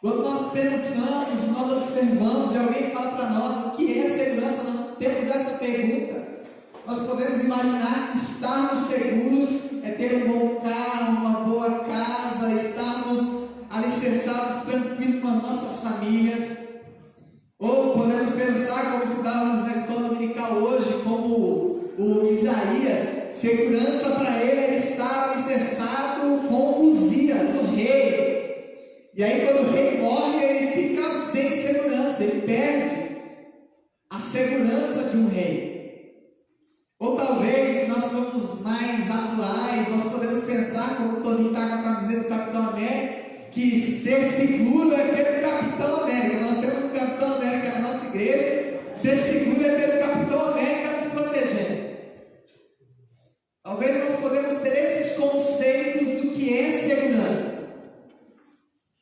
Quando nós pensamos, nós observamos e alguém fala para nós o que é segurança, nós temos essa pergunta. Nós podemos imaginar que estarmos seguros é ter um bom carro, uma boa casa, estarmos alicerçados, tranquilos com as nossas famílias. Ou podemos pensar, como estudávamos na escola dominical hoje, como o Isaías, segurança para ele era estar alicerçado com Uzias, o rei. E aí quando o rei morre, ele fica sem segurança, ele perde a segurança de um rei. Ou talvez, se nós formos mais atuais, nós podemos pensar, como o Toninho está com a camiseta do Capitão América, que ser seguro é ter o Capitão América. Nós temos um Capitão América na nossa igreja. Ser seguro é ter o Capitão América nos protegendo. Talvez nós podemos ter esses conceitos do que é segurança.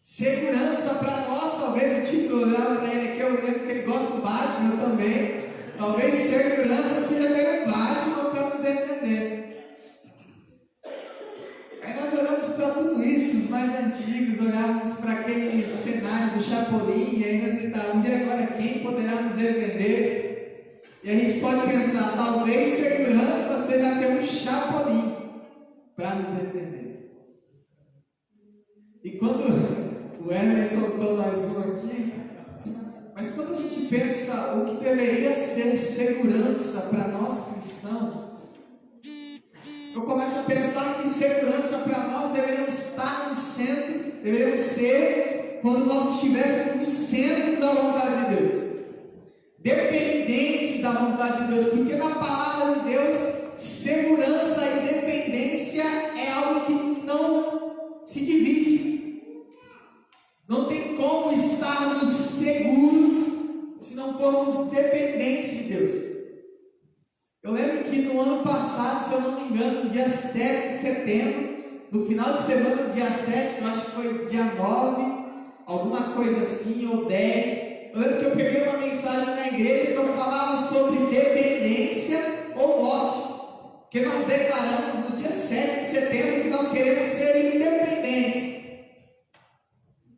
Segurança para nós, talvez o título olhando para ele aqui, eu lembro que ele gosta do Batman, eu também. Talvez segurança seja ter um Batman para nos defender. Aí nós olhamos para tudo isso, os mais antigos, olhávamos para aquele cenário do Chapolin, e aí nós gritávamos: e agora quem poderá nos defender? E a gente pode pensar, talvez segurança seja ter um Chapolin para nos defender. E quando o Hermes soltou mais um aqui, mas quando a gente pensa o que deveria ser segurança para nós cristãos, eu começo a pensar que segurança para nós estar no centro, deveríamos ser quando nós estivéssemos no centro da vontade de Deus, dependentes da vontade de Deus, porque na palavra de Deus, segurança e dependência é algo que não se divide. Não tem como estarmos seguros se não formos dependentes de Deus. Eu lembro que no ano passado, se eu não me engano, no dia 7 de setembro, no final de semana do dia 7, que eu acho que foi dia 9, alguma coisa assim, ou 10, eu lembro que eu peguei uma mensagem na igreja que eu falava sobre dependência ou morte, que nós declaramos no dia 7 de setembro que nós queremos ser independentes.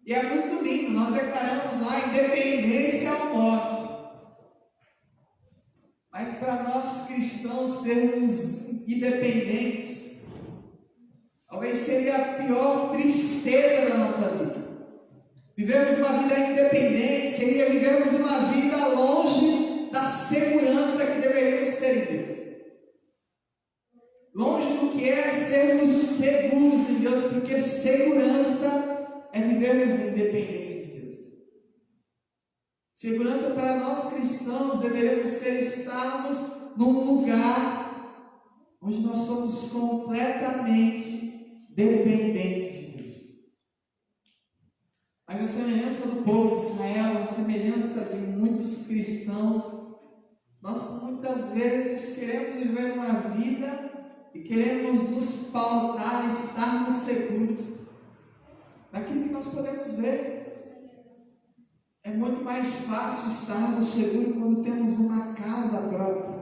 E é muito lindo, nós declaramos lá independência ou morte. Mas para nós cristãos sermos independentes, talvez seria a pior tristeza da nossa vida. Vivermos uma vida independente seria vivermos uma vida longe da segurança que deveríamos ter em Deus. Longe do que é sermos seguros em Deus, porque segurança é vivermos em independência de Deus. Segurança para nós cristãos deveríamos ser estarmos num lugar onde nós somos completamente dependentes de Deus. Mas a semelhança do povo de Israel, a semelhança de muitos cristãos, nós muitas vezes queremos viver uma vida e queremos nos pautar, estarmos seguros daquilo que nós podemos ver. É muito mais fácil estarmos seguros quando temos uma casa própria.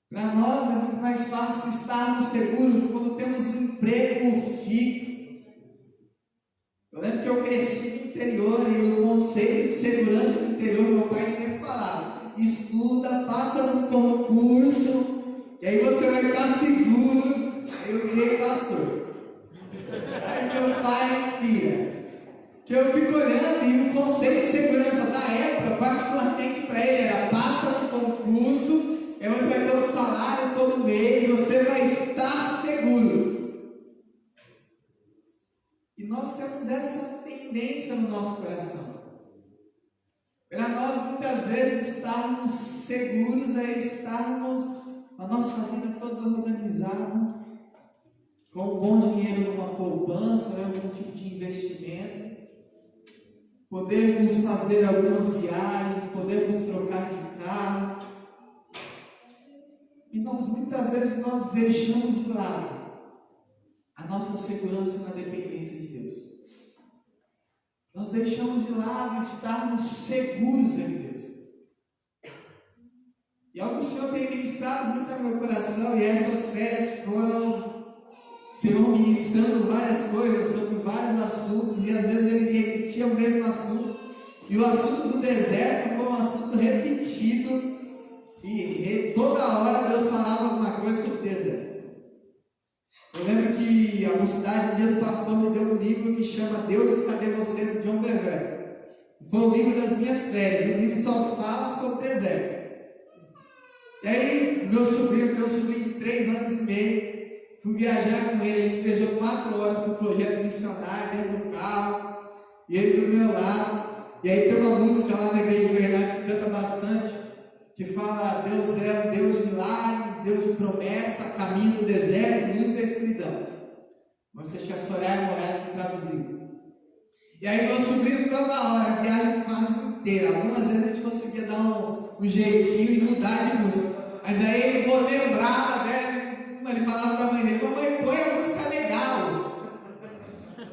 Para nós é muito mais fácil estarmos seguros quando temos um emprego fixo. Eu lembro que eu cresci no interior e o conceito de segurança no interior, meu pai sempre falava: estuda, passa no concurso, e aí você vai estar seguro. Aí eu virei pastor. Aí meu pai pira. Que eu fico olhando e o conceito de segurança da época, particularmente para ele, era: passa no concurso, aí você vai ter o salário todo mês e você vai estar seguro. E nós temos essa tendência no nosso coração. Para nós, muitas vezes, estarmos seguros é estarmos a nossa vida toda organizada, com um bom dinheiro numa poupança, algum tipo de investimento. Podemos fazer algumas viagens, podemos trocar de carro. E nós muitas vezes nós deixamos de lado a nossa segurança na dependência de Deus. Nós deixamos de lado estarmos seguros em Deus. E algo que o Senhor tem ministrado muito no meu coração, e essas férias foram o Senhor ministrando várias coisas sobre vários assuntos, e às vezes ele repetia o mesmo assunto, e o assunto do deserto foi um assunto repetido, e toda hora Deus falava alguma coisa sobre o deserto. Eu lembro que a mocidade, no dia do pastor, me deu um livro que chama Deus, Cadê Você?, de John Bevere. Foi o livro das minhas férias, e o livro só fala sobre o deserto. E aí, meu sobrinho, tem um sobrinho de 3 anos e meio, fui viajar com ele, a gente viajou 4 horas para o projeto missionário, dentro do carro, e ele do meu lado. E aí tem uma música lá na Igreja de Verdade que canta bastante, que fala: Deus é um Deus de milagres, Deus de promessa, caminho do deserto, luz da escuridão. Mas acho que a Soraya Moraes que traduziu. E aí meu sobrinho toda hora, a viagem quase inteira. Algumas vezes a gente conseguia dar um jeitinho e mudar de música. Mas aí ele lembrava dela, ele falava para a mãe dele: mamãe, põe a música legal.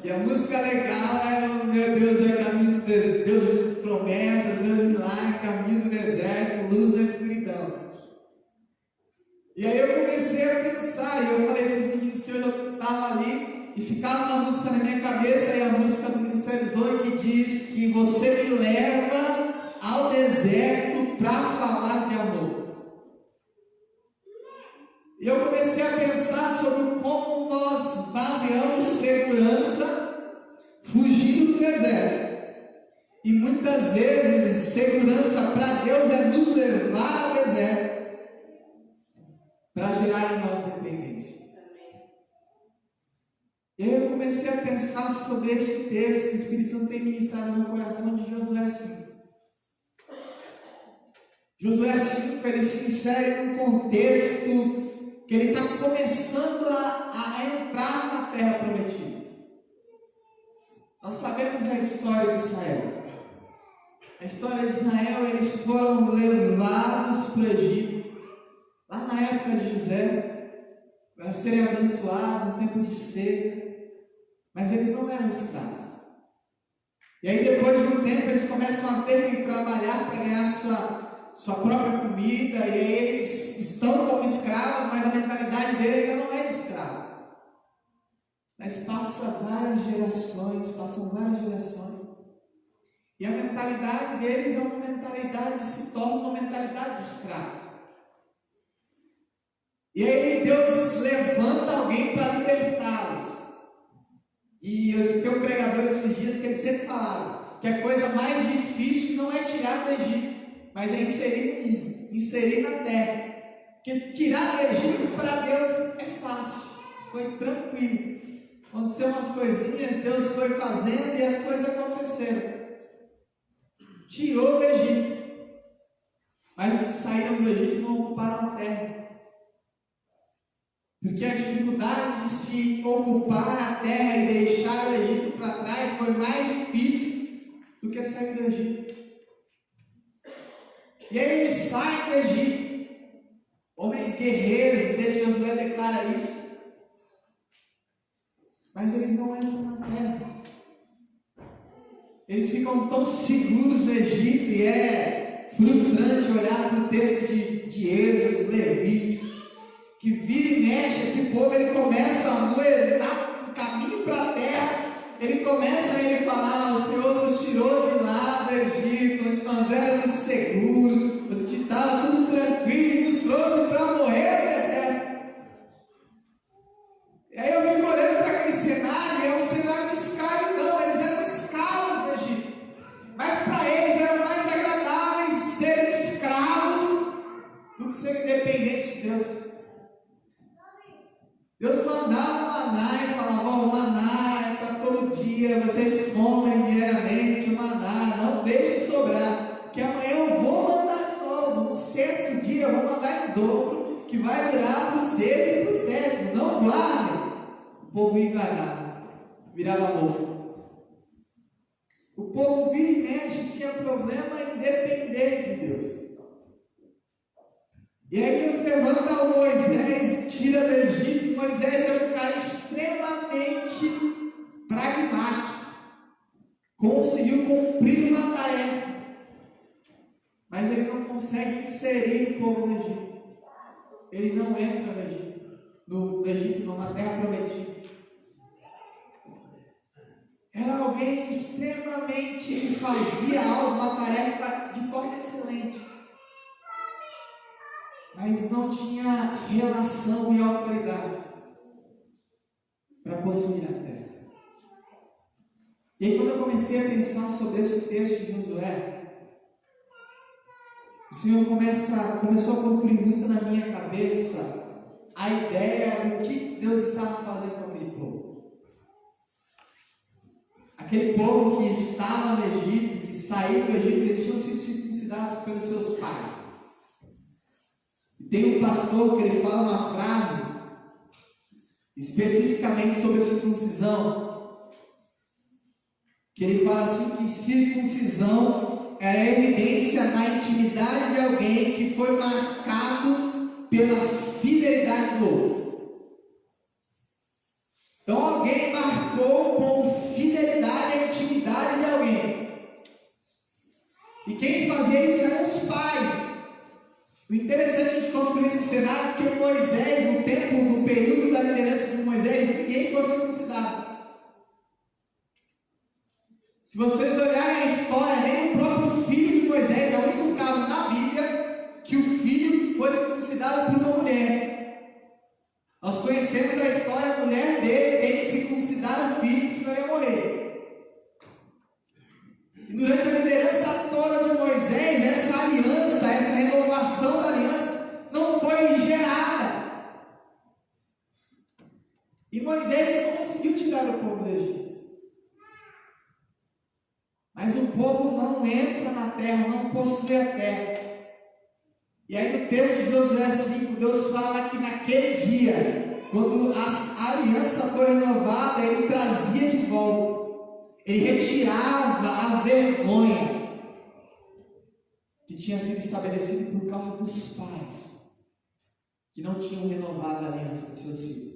E a música legal era: meu Deus é caminho do deserto, Deus de promessas, Deus de milagres, caminho do deserto, luz da escuridão. E aí eu comecei a pensar, e eu falei para os meninos que hoje eu estava ali, e ficava uma música na minha cabeça, e a música do Ministério Zoe, que diz que você me leva ao deserto para falar de amor. E eu comecei a pensar sobre como nós baseamos segurança fugindo do deserto. E muitas vezes segurança para Deus é nos levar ao deserto para gerar em nós dependência. comecei a pensar sobre este texto que o Espírito Santo tem ministrado no meu coração de Josué 5. Josué 5, ele se insere num contexto que ele está começando a entrar na terra prometida. Nós sabemos a história de Israel. A história de Israel, eles foram levados para o Egito, lá na época de José, para serem abençoados, no tempo de seca, mas eles não eram escravos. E aí depois de um tempo eles começam a ter que trabalhar para ganhar sua própria comida, e aí eles estão como escravos, mas a mentalidade dele ainda não é de escravo. Mas passam várias gerações, e a mentalidade deles é uma mentalidade, se torna uma mentalidade de escravo. E aí Deus levanta alguém para libertá-los. E eu escutei um pregador esses dias que ele sempre falava que a coisa mais difícil não é tirar do Egito, mas é inserir no mundo, inserir na terra. Porque tirar do Egito para Deus é fácil, foi tranquilo. Aconteceu umas coisinhas, Deus foi fazendo e as coisas aconteceram. Tirou do Egito, mas os que saíram do Egito não ocuparam a terra. Porque a dificuldade de se ocupar a terra e deixar o Egito para trás foi mais difícil do que sair do Egito. E aí eles saem do Egito, homens guerreiros, o texto de Josué declara isso, mas eles não entram na terra. Eles ficam tão seguros no Egito, e é frustrante olhar para o texto de Êxodo, Levítico, que vira e mexe, esse povo ele começa no caminho para a terra, ele começa a falar: o Senhor nos tirou de lá do Egito, onde nós éramos seguros, onde estava tudo tranquilo, e nos trouxe para morrer no deserto. E aí eu fico olhando para aquele cenário, é um cenário de escravidão, eles eram escravos no Egito, mas para eles era mais agradável serem escravos do que serem dependentes de Deus. Deus mandava o maná e falava: o maná é para todo dia, vocês comem diariamente o maná, não deixem de sobrar, que amanhã eu vou mandar de novo, no sexto dia eu vou mandar em dobro, que vai durar para o sexto e para o sétimo, não guardem. O povo enganava, virava mofo. O povo vira e mexe, tinha problema em depender de Deus. E aí Deus levanta o Moisés, tira do Egito. Moisés é um cara extremamente pragmático, conseguiu cumprir uma tarefa, mas ele não consegue inserir o povo no Egito. Ele não entra no Egito, não, na terra prometida. Era alguém extremamente que fazia algo, uma tarefa de forma excelente, mas não tinha relação e autoridade para possuir a terra. E aí, quando eu comecei a pensar sobre esse texto de Josué, o Senhor começou a construir muito na minha cabeça a ideia do que Deus estava fazendo com aquele povo. Aquele povo que estava no Egito, que saiu do Egito, eles tinham sido circuncidados pelos seus pais. Tem um pastor que ele fala uma frase especificamente sobre a circuncisão, que ele fala assim, que circuncisão é a evidência na intimidade de alguém que foi marcado pela fidelidade do outro. Então alguém marcou com fidelidade a intimidade de alguém, e quem fazia isso eram os pais. O interessante é a gente construir esse cenário, porque Moisés, no período da liderança de Moisés, ninguém foi circuncidado. Se vocês olharem a história, nem o próprio filho de Moisés, é o único caso na Bíblia que o filho foi circuncidado por uma mulher. Nós conhecemos a história, a mulher dele, ele circuncidar o filho, porque senão ele ia morrer. E durante a liderança toda de Moisés, essa aliança, essa renovação da aliança não foi gerada. E Moisés conseguiu tirar o do povo do Egito. Mas o povo não entra na terra, não possui a terra. E aí no texto de Josué 5, Deus fala que naquele dia, quando a aliança foi renovada, Ele trazia de volta, Ele retirava a vergonha que tinha sido estabelecida por causa dos pais, que não tinham renovado a aliança de seus filhos.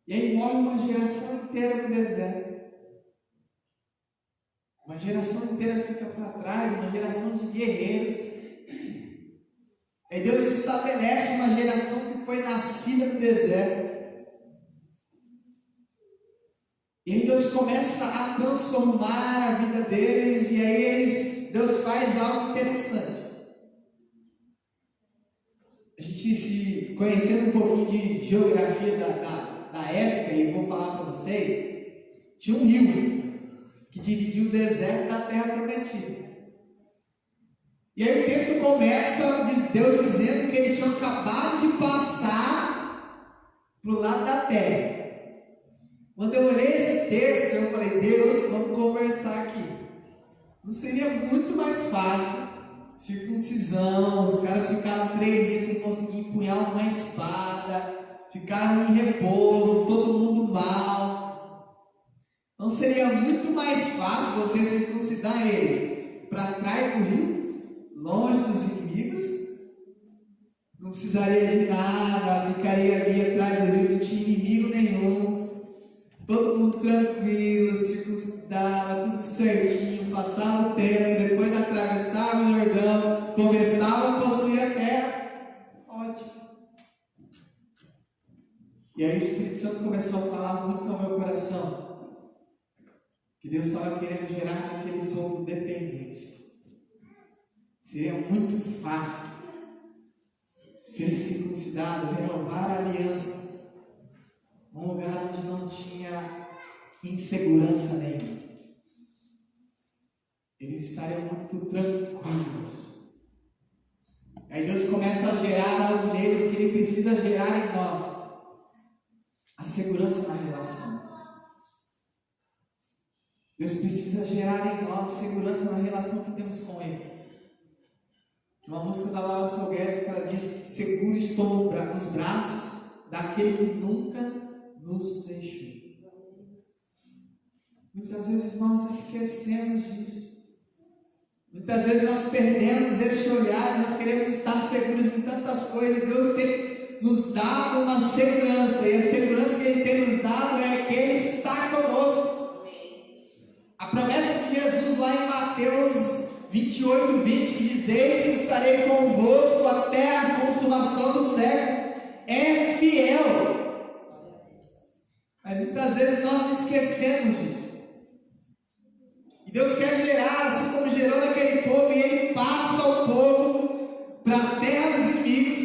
E aí morre uma geração inteira no deserto. Uma geração inteira fica para trás, uma geração de guerreiros. Aí Deus estabelece uma geração que foi nascida no deserto. E aí Deus começa a transformar a vida deles, e aí Deus faz algo interessante. A gente se conhecendo um pouquinho de geografia da época, e vou falar para vocês, tinha um rio que dividiu o deserto da terra prometida. E aí o texto começa de Deus dizendo que eles tinham acabado de passar para o lado da terra. Quando eu olhei esse texto, eu falei, Deus, vamos conversar aqui. Não seria muito mais fácil, circuncisão, os caras ficaram 3 dias sem conseguir empunhar uma espada, ficaram em repouso, todo mundo mal. Não seria muito mais fácil você circuncidar eles para trás do rio, longe dos inimigos? Não precisaria de nada, ficaria ali atrás do rio, não tinha inimigo nenhum. Todo mundo tranquilo, circuncidava, tudo certinho, passava o tempo, depois atravessava o Jordão, começava a possuir a terra. Ótimo. E aí o Espírito Santo começou a falar muito ao meu coração, que Deus estava querendo gerar naquele povo dependência. Seria muito fácil ser circuncidado, renovar a aliança, um lugar onde não tinha insegurança nenhuma. Eles estariam muito tranquilos. Aí Deus começa a gerar algo neles que Ele precisa gerar em nós. A segurança na relação. Deus precisa gerar em nós segurança na relação que temos com Ele. Uma música da Laura Solguedes que ela diz: seguro estou nos braços daquele que nunca nos deixou. Muitas vezes nós esquecemos disso. Muitas vezes nós perdemos esse olhar, nós queremos estar seguros em tantas coisas. Deus tem nos dado uma segurança, e a segurança que Ele tem nos dado é que Ele está conosco. A promessa de Jesus lá em Mateus 28:20, que diz: eis que estarei convosco até a consumação do século, é fiel. Mas muitas vezes nós esquecemos disso. E Deus quer gerar, assim como gerou naquele povo, e Ele passa o povo para a terra dos inimigos.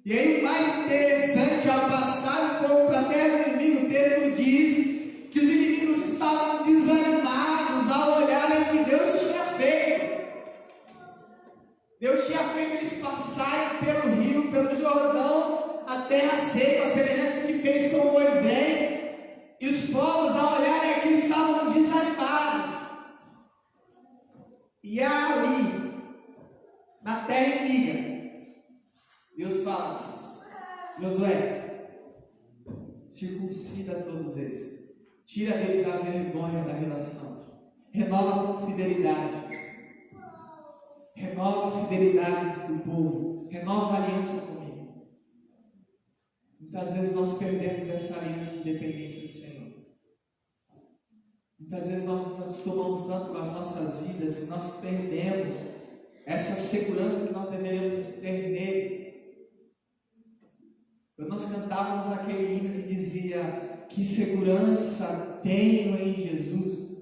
E aí o mais interessante, ao passar o povo para a terra do inimigo, o texto diz que os inimigos estavam desanimados ao olharem o que Deus tinha feito. Deus tinha feito eles passarem pelo rio, pelo Jordão, a terra seca, a semelhança que fez com Moisés. E os povos, ao olharem aquilo, estavam desanimados. E ali, na terra inimiga, Deus fala: Josué, circuncida todos eles, tira deles a vergonha da relação, renova com fidelidade, renova a fidelidade do povo, renova a aliança comigo. Muitas vezes nós perdemos essa aliança de dependência do Senhor. Muitas vezes nós nos acostumamos tanto com as nossas vidas e nós perdemos essa segurança que nós deveríamos ter nele. Quando nós cantávamos aquele hino que dizia: que segurança tenho em Jesus.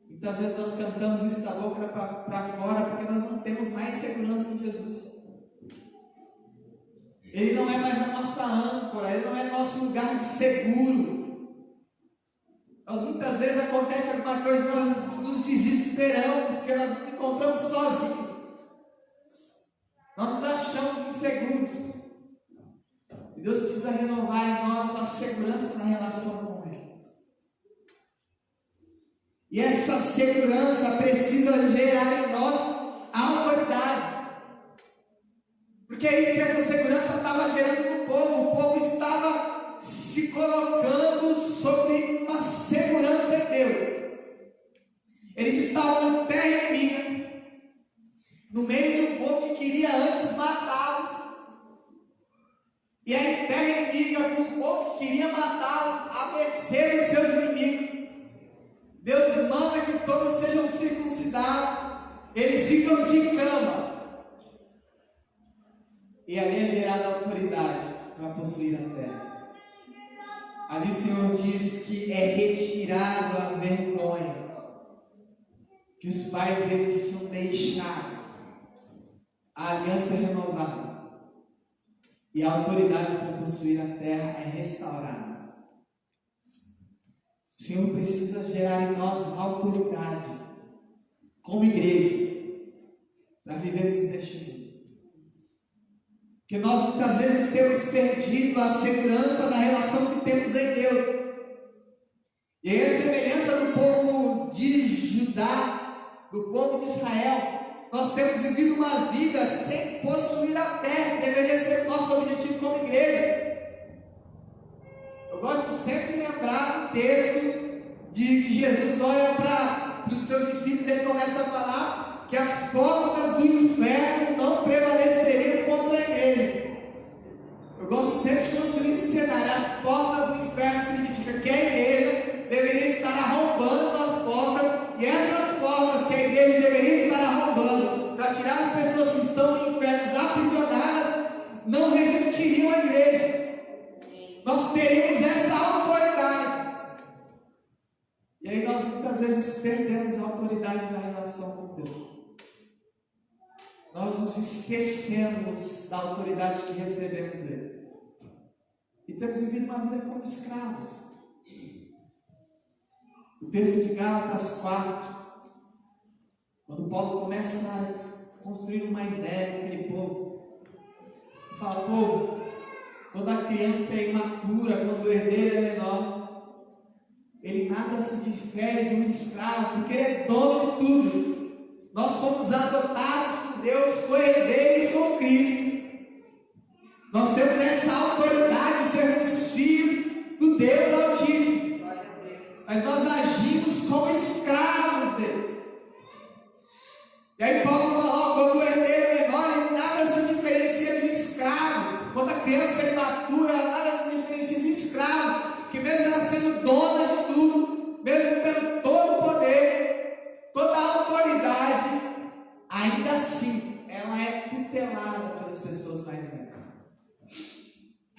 Muitas vezes nós cantamos isso da boca para fora porque nós não temos mais segurança em Jesus. Ele não é mais a nossa âncora, Ele não é nosso lugar de seguro. Nós muitas vezes acontece alguma coisa e nós nos desesperamos porque nós nos encontramos sozinhos. Nós nos achamos inseguros. E Deus precisa renovar em nós a segurança na relação com Ele. E essa segurança precisa gerar em nós autoridade. Porque é isso que essa segurança estava gerando no povo. O povo estava se colocando sobre uma segurança em Deus. Eles estavam em terra inimiga, no meio de um povo que queria antes matá-los. E aí, terra inimiga, com um povo que queria matá-los, a mercê dos seus inimigos, Deus manda que todos sejam circuncidados. Eles ficam de cama. E ali é gerada a autoridade para possuir a terra. Ali o Senhor diz que é retirado a vergonha que os pais deles tinham deixado. A aliança é renovada. E a autoridade para possuir a terra é restaurada. O Senhor precisa gerar em nós autoridade, como igreja, para vivermos neste mundo. Porque nós muitas vezes temos perdido a segurança da relação que temos em Deus. E aí, a semelhança do povo de Judá, do povo de Israel, nós temos vivido uma vida sem possuir a terra, que deveria ser o nosso objetivo como igreja. Eu gosto sempre de lembrar do texto de que Jesus olha para os seus discípulos e ele começa a falar que as portas do inferno não prevaleceriam contra a igreja. Eu gosto sempre de construir esse cenário. As portas do inferno significa que a igreja deveria estar arrombando as portas, e essas portas que a igreja deveria estar arrombando para tirar as pessoas que estão no inferno aprisionadas, não resistiriam à igreja. Nós teríamos essa autoridade. E aí nós muitas vezes perdemos a autoridade na relação com Deus. Nós nos esquecemos da autoridade que recebemos dele. E temos vivido uma vida como escravos. O texto de Gálatas 4, quando Paulo começa a construir uma ideia com aquele povo, ele fala: povo, quando a criança é imatura, quando o herdeiro é menor, ele nada se difere de um escravo, porque ele é dono de tudo. Nós fomos adotados por Deus, co-herdeiros com Cristo. Nós temos essa autoridade de sermos filhos do Deus Altíssimo. Mas nós agimos como escravos dele. E aí Paulo fala: quando o herdeiro é menor, ele nada se diferencia de um escravo. Quando a criança é imatura, ela nada se diferencia de um escravo. Porque mesmo ela sendo dona de tudo, mesmo tendo todo o poder, toda a autoridade, ainda assim ela é tutelada pelas pessoas mais velhas.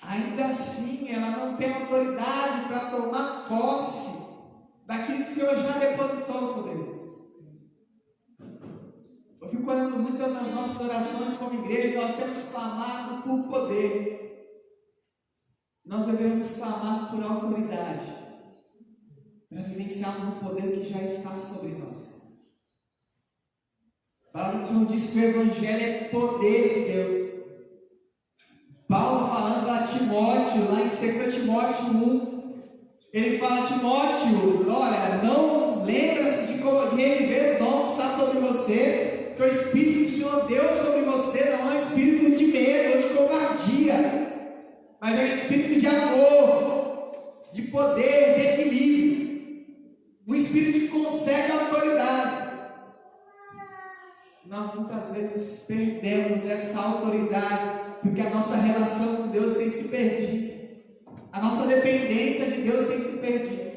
Ainda assim ela não tem autoridade para tomar posse daquilo que o Senhor já depositou sobre eles. Eu fico olhando muitas das nossas orações como igreja, nós temos clamado por poder. Nós devemos clamar por autoridade, para vivenciarmos o poder que já está sobre nós. A palavra do Senhor diz que o Evangelho é poder de Deus. Paulo falando a Timóteo, lá em 2 Timóteo 1, ele fala: Timóteo, olha, não lembra-se de reviver o dom que está sobre você, que o Espírito que o Senhor deu sobre você não é um espírito de medo ou de covardia, mas é um espírito de amor, de poder, de equilíbrio, um espírito que concede autoridade. Nós muitas vezes perdemos essa autoridade, porque a nossa relação com Deus tem se perdido, a nossa dependência de Deus tem se perdido.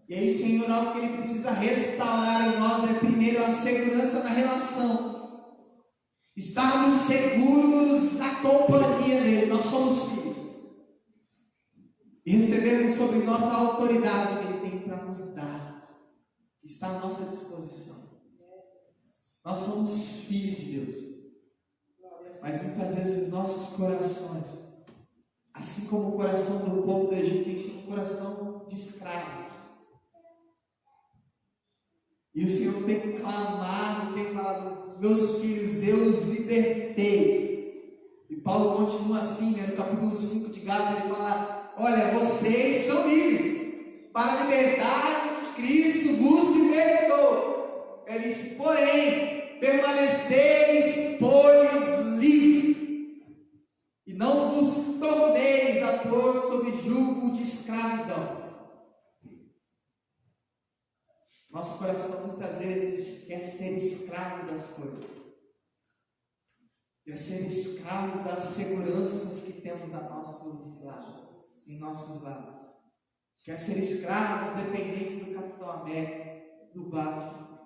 E aí o Senhor, algo que Ele precisa restaurar em nós é primeiro a segurança na relação, estarmos seguros na companhia dEle. Nós somos filhos e recebemos sobre nós a autoridade que Ele tem para nos dar, que está à nossa disposição. Nós somos filhos de Deus, mas muitas vezes os nossos corações, assim como o coração do povo do Egito, tem sido um coração de escravos. E o Senhor tem clamado, tem falado: meus filhos, eu os libertei. E Paulo continua assim, né? No capítulo 5 de Gálatas, ele fala: olha, vocês são livres para a liberdade que Cristo vos libertou. Ele disse: porém, permaneceis, pois, livres, e não vos torneis a pôr sob julgo de escravidão. Nosso coração muitas vezes quer ser escravo das coisas, quer ser escravo das seguranças que temos a nossos lados, em nossos lados. Quer ser escravo, dependentes do Capitão América, do Batman.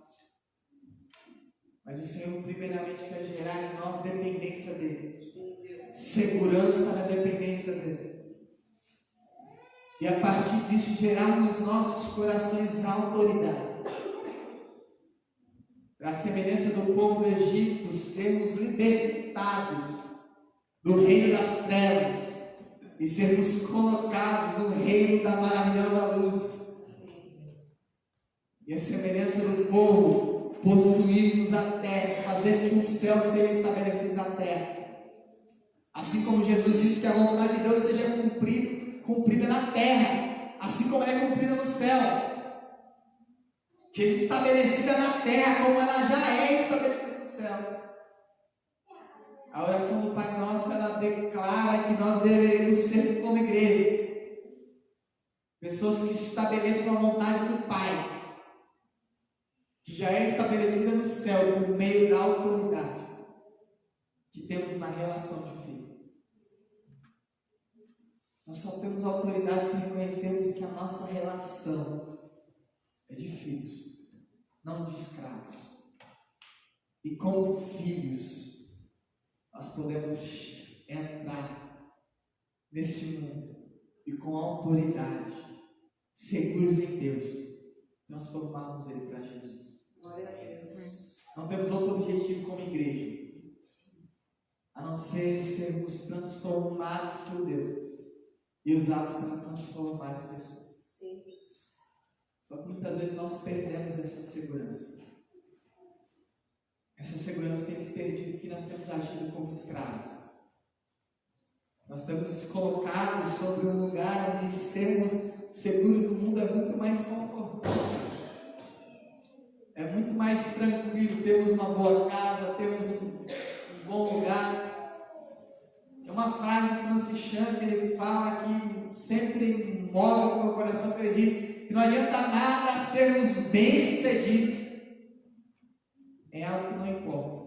Mas o Senhor primeiramente quer gerar em nós dependência dele, segurança na dependência dele. E a partir disso gerar nos nossos corações autoridade. Para a semelhança do povo do Egito, sermos libertados do reino das trevas e sermos colocados no reino da maravilhosa luz. E a semelhança do povo, possuirmos a terra, fazer que o céu seja estabelecido na terra. Assim como Jesus disse que a vontade de Deus seja cumprida na terra, assim como ela é cumprida no céu. Que seja estabelecida na terra, como ela já é estabelecida no céu. A oração do Pai Nosso, ela declara que nós deveremos ser como igreja, pessoas que estabeleçam a vontade do Pai, que já é estabelecida no céu por meio da autoridade que temos na relação de filho. Nós só temos autoridade se reconhecermos que a nossa relação é de filhos, não de escravos. E como filhos, nós podemos entrar nesse mundo e com autoridade, seguros em Deus, transformarmos ele para Jesus. Glória a Deus. Não temos outro objetivo como igreja, a não ser sermos transformados por Deus e usados para transformar as pessoas. Sim. Só que muitas vezes nós perdemos essa segurança. Essa segurança tem se perdido porque nós temos agido como escravos. Nós temos nos colocado sobre um lugar onde sermos seguros no mundo é muito mais confortável. É muito mais tranquilo, temos uma boa casa, temos um bom lugar. É uma frase de Francis Chan que ele fala que sempre move o meu coração, que ele diz que não adianta nada sermos bem-sucedidos em algo que não importa.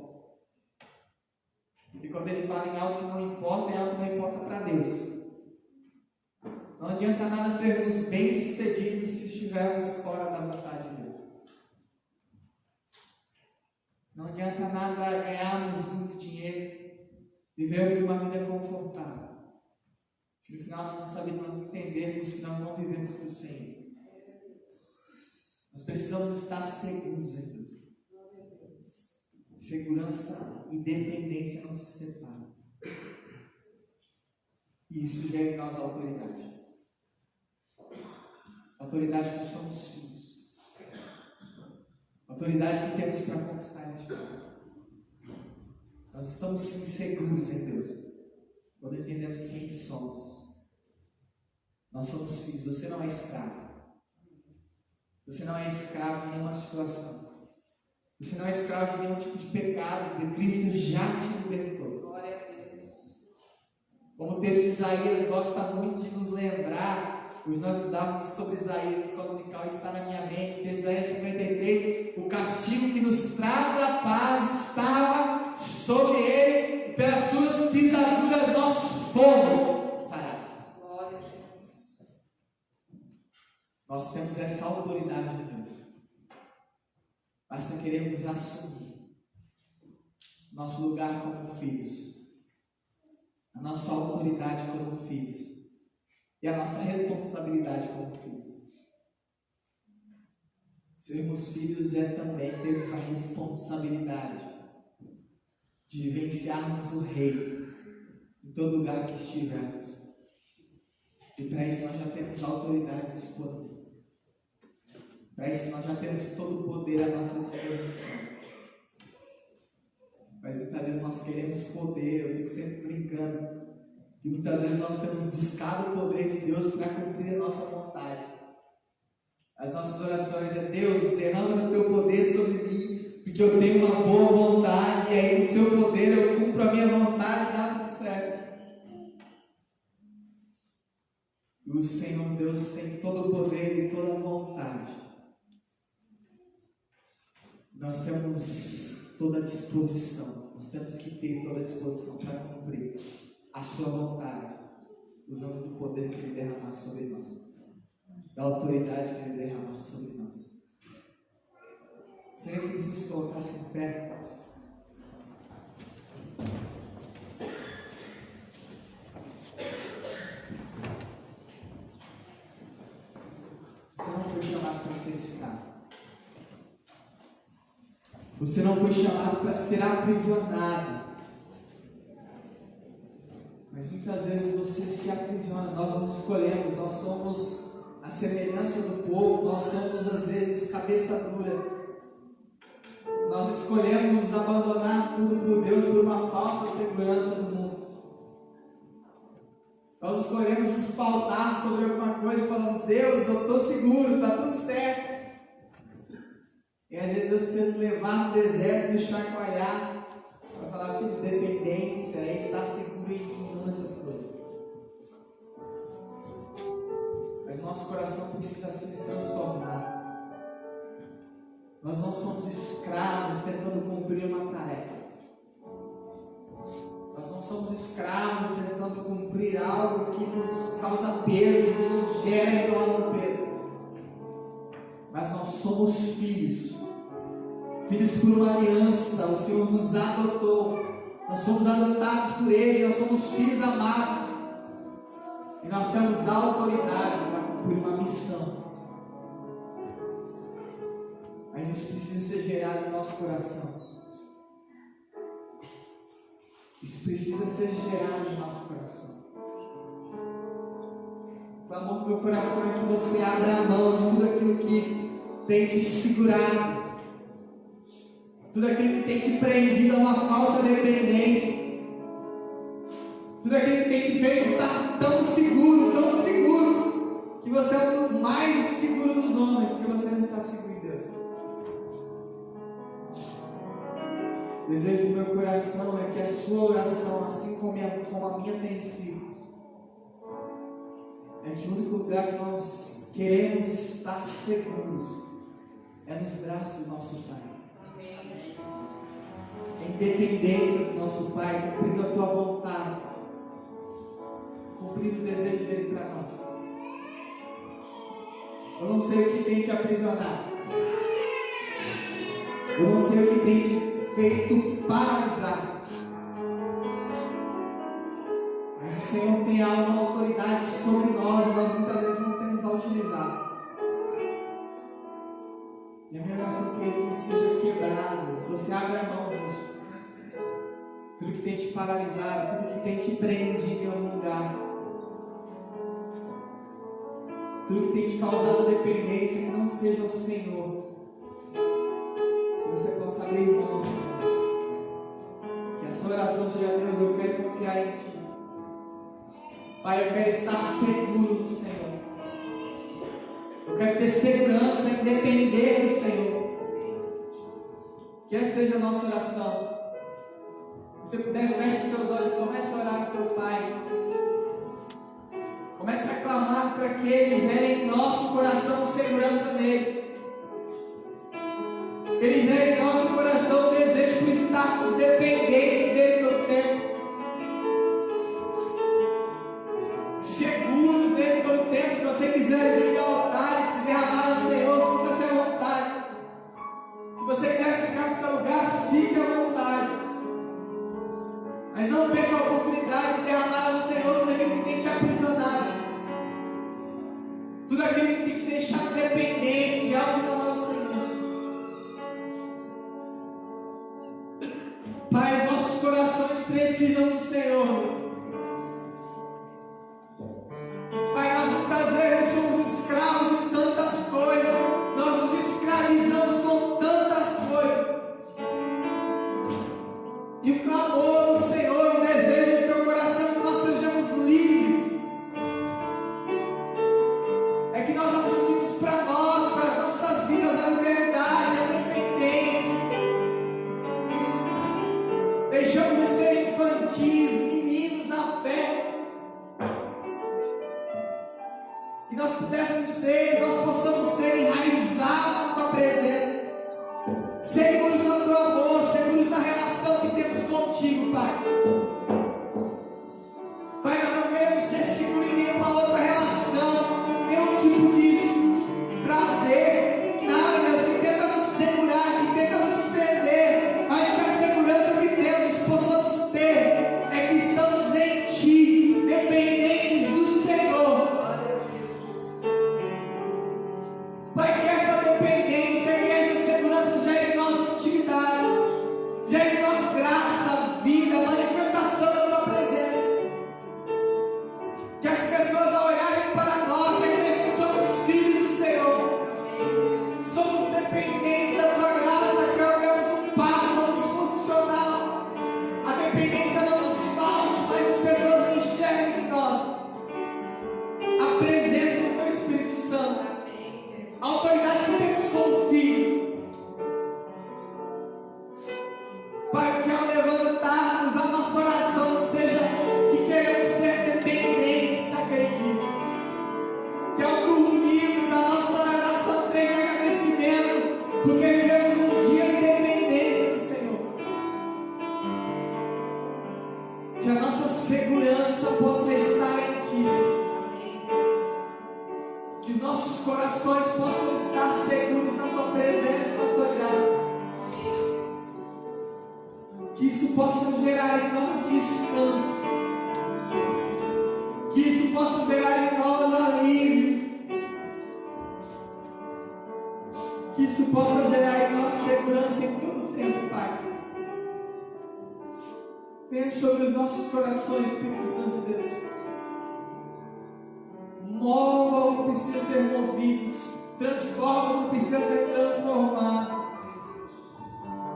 E quando ele fala em algo que não importa, é algo que não importa para Deus. Não adianta nada sermos bem-sucedidos se estivermos fora da vontade de Deus. Não adianta nada ganharmos muito dinheiro, vivermos uma vida confortável, se no final da nossa vida nós entendermos que nós não vivemos para o Senhor. Nós precisamos estar seguros em Deus. Segurança e dependência não se separam. E isso gera em nós a autoridade. Autoridade que somos filhos. Autoridade que temos para conquistar este mundo. Nós estamos sim seguros em Deus quando entendemos quem somos. Nós somos filhos. Você não é escravo. Você não é escravo de nenhuma situação. Você não é escravo de nenhum tipo de pecado, porque Cristo já te libertou. Glória a Deus. Como o texto de Isaías gosta muito de nos lembrar, hoje nós estudávamos sobre Isaías, a escola dominical está na minha mente, de Isaías 53, o castigo que nos traz a paz estava sobre ele, e pelas suas pisaduras nós fomos sarados. Glória a Deus. Nós temos essa autoridade de Deus. Basta queremos assumir nosso lugar como filhos, a nossa autoridade como filhos e a nossa responsabilidade como filhos. Sermos filhos é também termos a responsabilidade de vivenciarmos o Rei em todo lugar que estivermos. E para isso nós já temos a autoridade disponível. Para isso nós já temos todo o poder à nossa disposição. Mas muitas vezes nós queremos poder, eu fico sempre brincando. E muitas vezes nós temos buscado o poder de Deus para cumprir a nossa vontade. As nossas orações é: Deus, derrama o teu poder sobre mim, porque eu tenho uma boa vontade, e aí com o seu poder eu cumpro a minha vontade e dá tudo certo. E o Senhor Deus tem todo o poder e toda a vontade. Nós temos toda a disposição, nós temos que ter toda a disposição para cumprir a sua vontade, usando do poder que Ele derramar sobre nós, da autoridade que Ele derramar sobre nós. Gostaria que você se colocasse em pé. Você não foi chamado para ser escravo. Você não foi chamado para ser aprisionado. Mas muitas vezes você se aprisiona. Nós nos escolhemos, nós somos a semelhança do povo, nós somos às vezes cabeça dura. Nós escolhemos abandonar tudo por Deus por uma falsa segurança do mundo. Nós escolhemos nos pautar sobre alguma coisa e falamos: Deus, eu estou seguro, está tudo certo. E às vezes Deus precisa nos levar no deserto, nos chacoalhar, para falar: filho, dependência é estar seguro em mim, não nessas coisas. Mas nosso coração precisa ser transformado. Nós não somos escravos tentando cumprir uma tarefa. Nós não somos escravos tentando cumprir algo que nos causa peso, que nos gera enorme peso. Mas nós somos filhos. Filhos por uma aliança. O Senhor nos adotou. Nós somos adotados por Ele. Nós somos filhos amados. E nós temos autoridade para cumprir uma missão. Mas isso precisa ser gerado em nosso coração. Isso precisa ser gerado em nosso coração. O clamor do meu coração é que você abra a mão de tudo aquilo que tem te segurado, tudo aquilo que tem te prendido a uma falsa dependência, tudo aquilo que tem te feito estar tão seguro, que você é o mais inseguro dos homens, porque você não está seguro em Deus. O desejo do meu coração é que a sua oração, assim como a minha tem sido, é que o único lugar que nós queremos estar seguros é nos braços do nosso Pai. Em dependência do nosso Pai, cumprindo a tua vontade, cumprindo o desejo dele para nós. Eu não sei o que tem te aprisionado. Eu não sei o que tem te feito paralisar. Mas o Senhor tem uma autoridade sobre nós e nós muitas vezes não temos a utilizar. E a minha oração é que isso seja quebrado. Se você abre a mão disso, tudo que tem te paralisado, tudo que tem te prendido em algum lugar, tudo que tem te causado dependência, que não seja o Senhor, que você possa abrir mão. Que a sua oração seja: Deus, eu quero confiar em Ti. Pai, eu quero estar seguro do Senhor. Eu quero ter segurança em depender do Senhor. Que essa seja a nossa oração. Se você puder, feche os seus olhos, comece a orar ao teu Pai. Comece a clamar para que Ele gere em nosso coração segurança nele. Que Ele gere em nosso coração o desejo por estarmos dependentes dele todo tempo. Seguros dele todo tempo. Se você quiser vir ao altar e se derramar ao Senhor, sinta-se à vontade. Se você quiser ficar no teu lugar, fique à vontade. Mas não perca a oportunidade de derramar ao Senhor tudo aquilo que tem te aprisionado, tudo aquilo que tem te deixado dependente de algo que não é o Senhor. Pai, nossos corações precisam do Senhor. Pai, nós muitas vezes somos escravos de tantas coisas, nós nos escravizamos com tantas coisas. Que a nossa segurança possa estar em Ti. Que os nossos corações possam estar seguros na Tua presença, na Tua graça. Que isso possa gerar em nós descanso. Que isso possa gerar em nós alívio. Que isso possa gerar em nós segurança em todo o tempo, Pai. Venha sobre os nossos corações, Espírito Santo de Deus. Mova o que precisa ser movido. Transforma o que precisa ser transformado.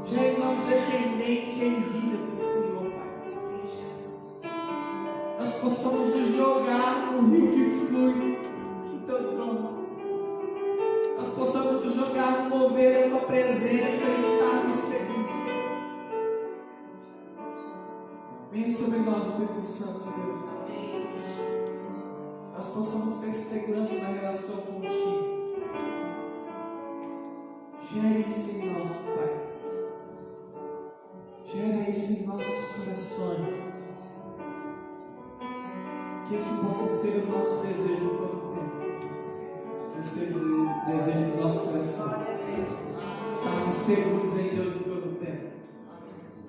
Gere em nós dependência e vida do Senhor, Pai. Nós possamos nos jogar no rio que flui do Teu trono. Nós possamos nos jogar no mover da Tua presença e estarmos seguros. Venha sobre nós, Espírito Santo de Deus. Nós possamos ter segurança na relação contigo. Gere isso em nós, Pai. Gera isso em nossos corações. Que esse possa ser o nosso desejo em todo o tempo. Que seja o desejo do nosso coração. Estarmos seguros em Deus em todo o tempo.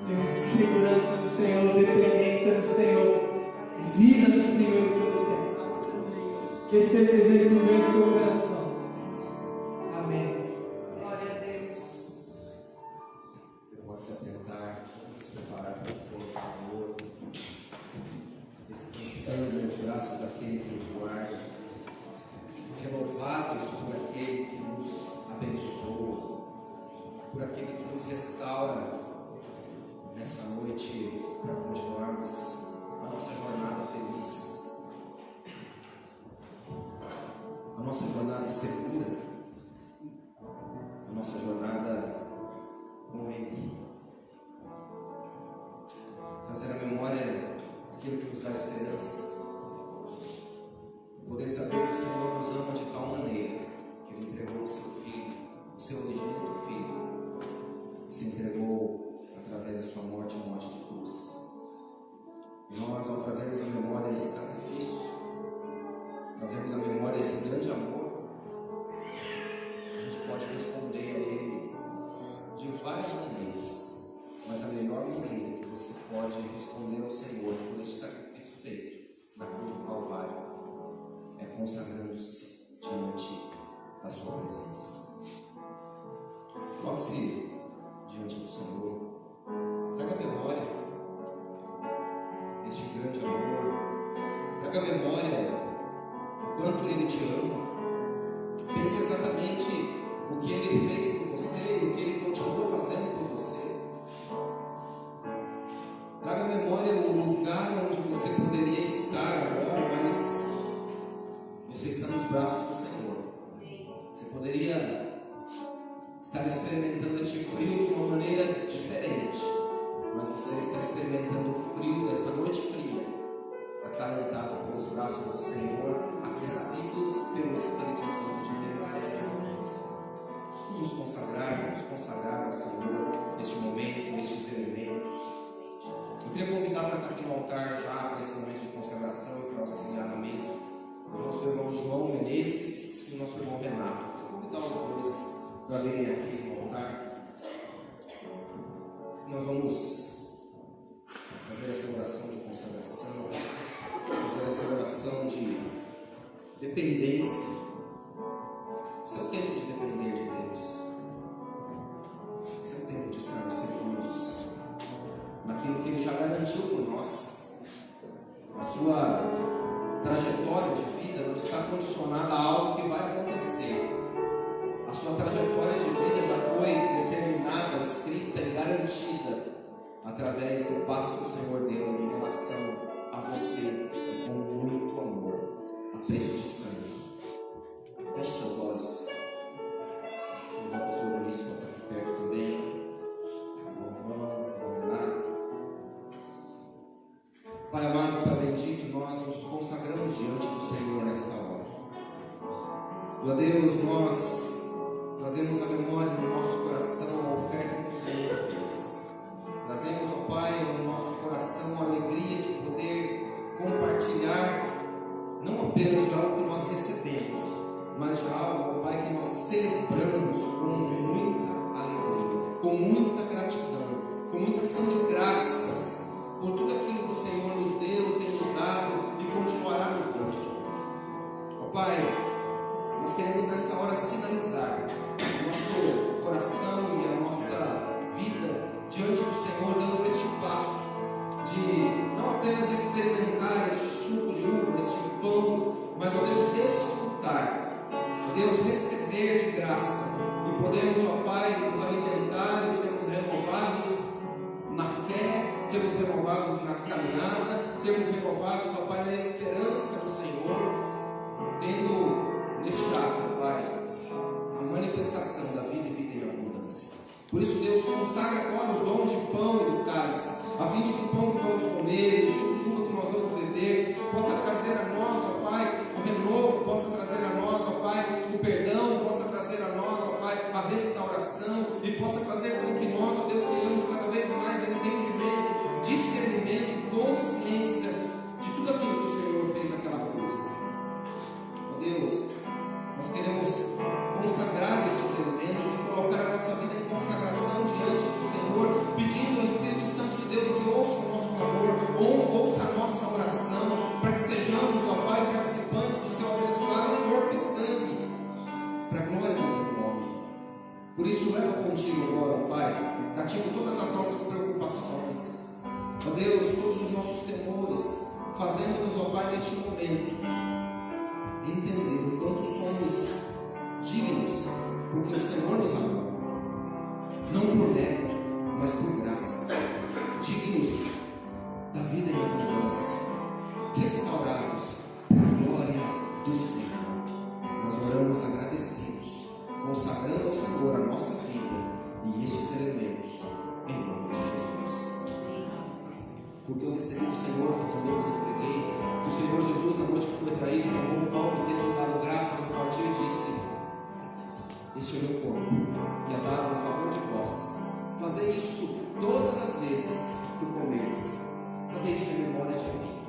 Temos segurança no Senhor, dependência do Senhor, vida do Senhor em todo o tempo. Que esse seja o desejo do meu e do teu coração. Amém. Glória a Deus. Você pode se assentar, se preparar para o fogo do Senhor, descansando nos braços daquele que nos guarda, renovados por aquele que nos abençoa, por aquele que nos restaura nessa noite para continuarmos a nossa jornada feliz, a nossa jornada segura, a nossa jornada com Ele. Trazer à memória aquilo que nos dá esperança, poder saber que o Senhor nos ama de tal maneira que Ele entregou o seu Filho, o seu unigênito Filho, que se entregou através da sua morte e morte de cruz. E nós, ao trazermos à memória esse sacrifício, trazermos à memória esse grande amor, a gente pode responder a Ele de várias maneiras, mas a melhor maneira que você pode responder ao Senhor por este sacrifício feito na cruz do Calvário é consagrando-se diante da sua presença. Coloque-se diante do Senhor. Traga à memória este grande amor. Traga à memória o quanto Ele te ama. Pense exatamente o que Ele fez por você e o que Ele continua fazendo por você. Traga à memória o lugar onde você poderia estar agora, mas você está nos braços do Senhor. Você poderia estar experimentando este frio de uma maneira diferente, mas você está experimentando o frio desta noite fria, acalentado pelos braços do Senhor, aquecidos pelo Espírito Santo de Deus. Vamos nos consagrar ao Senhor neste momento, nestes elementos. Eu queria convidar para estar aqui no altar já para esse momento de consagração e para auxiliar na mesa os nossos irmãos João Menezes e o nosso irmão Renato. Eu queria convidar os dois para virem aqui no altar. Nós vamos fazer essa oração de consagração, fazer essa oração de dependência. Esse é o tempo de depender de Deus. Esse é o tempo de estarmos seguros naquilo que Ele já garantiu por nós. A sua trajetória de vida não está condicionada a algo que vai acontecer. A sua trajetória de vida já foi determinada, escrita e garantida através do passo que o Senhor deu em relação a você com muito amor, a preço de sangue. Feche seus olhos. O irmão pastor Vinícius pode estar aqui perto também. O irmão João, o irmão Renato. Pai amado, Pai bendito, nós nos consagramos diante do Senhor nesta hora. Ó Deus, nós trazemos a memória no nosso coração a oferta que o Senhor fez. Trazemos, ó Pai, no nosso coração a alegria de de não apenas experimentar este suco de uva, este pão, mas, ó Deus, desfrutar, ó Deus, receber de graça e podermos, ó Pai, nos alimentar e sermos renovados na fé, sermos renovados na caminhada, sermos renovados, ó Pai, na esperança do Senhor, tendo neste ato, Pai, a manifestação da vida e vida em abundância. Por isso, Deus, consagra agora os dons de pão e do cálice, a fim de que o pão que vamos comer e o suco de uva que nós vamos beber possa trazer a nós, ó Pai, o renovo, possa trazer a nós, ó Pai, o perdão, possa trazer a nós, ó Pai, a restauração e possa fazer com que nós, ó Deus, tenhamos cada vez mais entendimento, discernimento e consciência de tudo aquilo que o Senhor fez naquela cruz. Ó Deus, nós queremos consagrar estes elementos e colocar a nossa vida em consagração diante do Senhor, pedindo ao Espírito Santo de Deus que ouça o nosso clamor, ouça a nossa oração, para que sejamos, ó Pai, participantes do seu abençoado corpo e sangue, para a glória do teu nome. Por isso, leva contigo agora, ó Pai, cativo todas as nossas preocupações, ó Deus, todos os nossos temores, fazendo-nos, ó Pai, neste momento, entender o quanto somos dignos, porque o Senhor nos amou, não por mérito, mas por graça, dignos da vida em abundância, restaurados para a glória do Senhor. Nós oramos agradecidos, consagrando ao Senhor a nossa vida e estes elementos, em nome de Jesus. Porque eu recebi do Senhor, que também vos entreguei, que o Senhor Jesus, na noite que foi traído, tomou o pão e tendo dado graças, partiu e disse: este é o meu corpo, que é dado em favor de vós. Fazei isso todas as vezes que o comerdes. Fazei isso em memória de mim.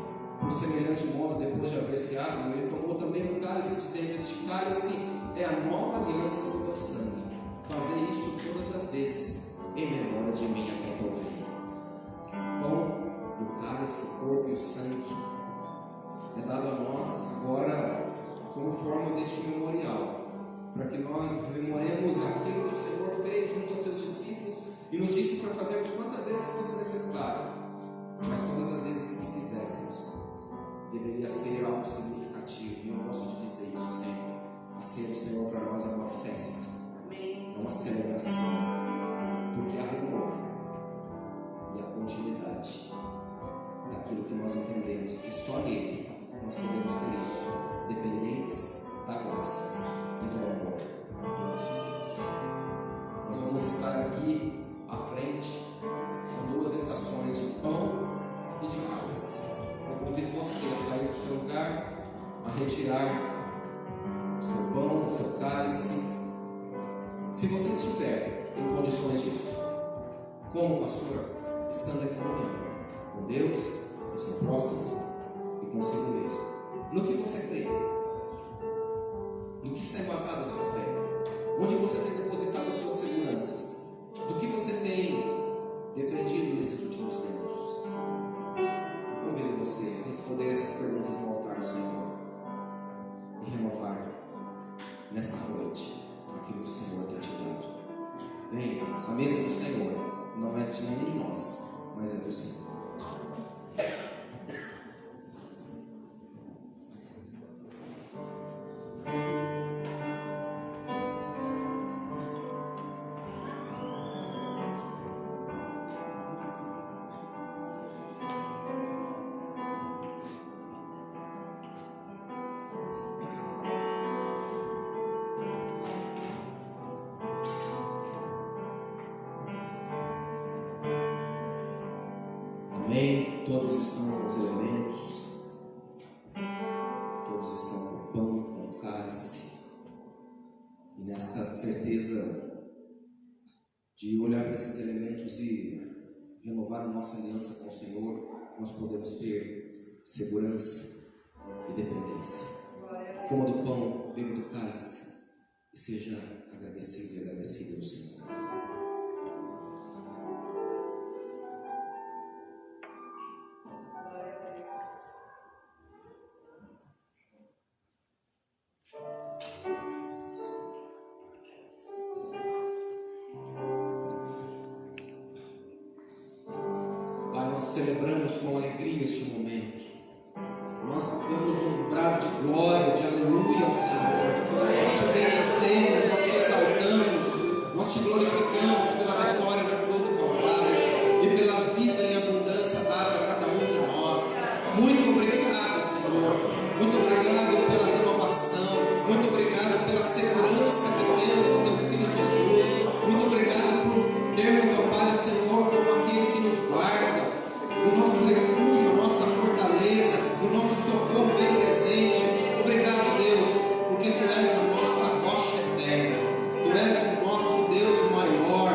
Por semelhante modo, depois de haver ceado, ele tomou também o cálice, dizendo: este cálice é a nova aliança do meu sangue. Fazei isso todas as vezes em memória de mim, até que eu venha. Pão e o cálice, o corpo e o sangue é dado a nós agora como forma deste memorial, para que nós rememoremos aquilo que o Senhor fez junto aos seus discípulos e nos disse para fazermos quantas vezes fosse necessário, mas todas as vezes que fizéssemos deveria ser algo significativo. E eu gosto de dizer isso sempre: a ceia do Senhor para nós é uma festa, é uma celebração, porque há renovo e a continuidade daquilo que nós entendemos que só nele nós podemos ter isso, dependentes da graça e do amor de Deus. Nós vamos estar aqui à frente com duas estações de pão e de cálice. Eu convido você a sair do seu lugar, a retirar o seu pão, o seu cálice, se você estiver em condições disso. Como pastor, estando aqui com Deus, com o seu próximo e consigo mesmo. No que você crê? No que está embasada a sua fé? Onde você tem depositado a sua segurança? Do que você tem dependido nesses últimos tempos? Eu convido você a responder essas perguntas no altar do Senhor e renovar nesta noite aquilo que o Senhor tem te dado. Venha, a mesa do Senhor não é de nenhum de nós, mas é do Senhor. Amém? Todos estão com os elementos, todos estão com o pão, com o cálice, e nesta certeza de olhar para esses elementos e renovar a nossa aliança com o Senhor, nós podemos ter segurança e dependência. Coma do pão, beba do cálice e seja agradecido e agradecida ao Senhor. Nós celebramos com alegria este momento. Nós damos um brado de glória, de aleluia ao Senhor. Nós te bendizemos, nós te exaltamos, nós te glorificamos pela vitória da cruz do Calvário e pela vida em abundância dada a cada um de nós. Muito obrigado, Senhor. Muito obrigado pela renovação. Muito obrigado pela segurança que temos no teu Filho Jesus. Muito obrigado por termos, ó Pai, o Senhor como aquele que nos guarda, o nosso refúgio, a nossa fortaleza, o nosso socorro bem presente. Obrigado, Deus, porque Tu és a nossa rocha eterna. Tu és o nosso Deus maior.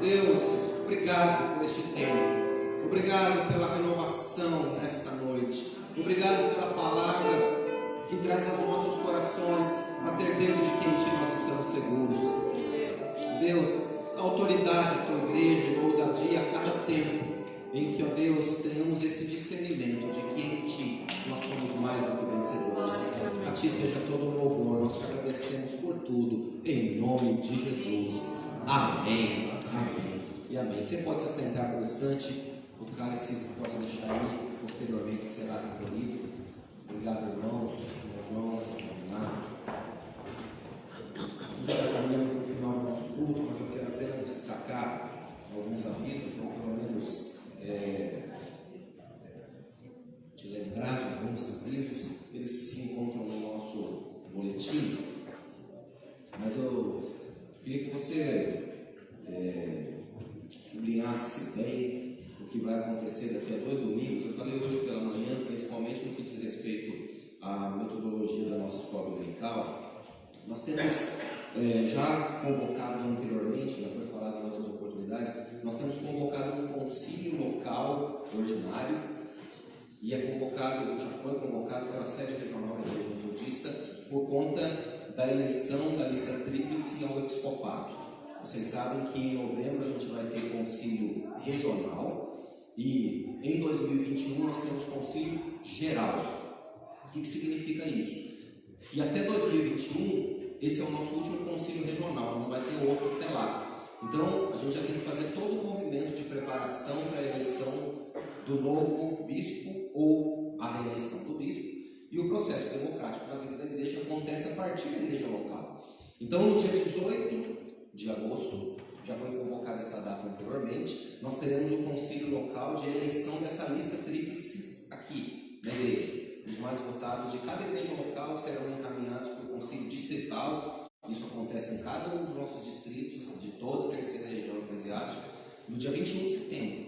Deus, obrigado por este tempo. Obrigado pela renovação nesta noite. Obrigado pela palavra que traz aos nossos corações a certeza de que em Ti nós estamos seguros. Deus, a autoridade da Tua igreja e a ousadia a cada tempo em que, ó Deus, tenhamos esse discernimento de que em Ti nós somos mais do que vencedores. A Ti seja todo o louvor, nós te agradecemos por tudo, em nome de Jesus. Amém. Amém. E amém. Você pode se assentar por um instante, o cálice pode deixar aí, posteriormente será recolhido. Obrigado, irmãos, João, Renato. Já está caminhando para o final do nosso culto, mas eu quero apenas destacar alguns avisos, ou pelo menos te lembrar de alguns avisos. Eles se encontram no nosso boletim, mas eu queria que você sublinhasse bem o que vai acontecer daqui a 2 domingos. Eu falei hoje pela manhã, principalmente no que diz respeito à metodologia da nossa escola dominical. Nós temos já convocado anteriormente, já foi falado em outras oportunidades, nós temos convocado um concílio local ordinário e já foi convocado pela sede regional da Igreja Metodista por conta da eleição da lista tríplice ao episcopado. Vocês sabem que em novembro a gente vai ter concílio regional e em 2021 nós temos concílio geral. O que significa isso? Que até 2021 esse é o nosso último concílio regional, não vai ter outro até lá. Então a gente já tem que fazer todo o movimento de preparação para a eleição do novo bispo ou a reeleição do bispo, e o processo democrático da vida da igreja acontece a partir da igreja local. Então no dia 18 de agosto, já foi convocada essa data anteriormente, nós teremos o concílio local de eleição dessa lista tríplice aqui na igreja. Os mais votados de cada igreja local serão encaminhados para o concílio distrital. Isso acontece em cada um dos nossos distritos, de toda a terceira região eclesiástica, no dia 21 de setembro.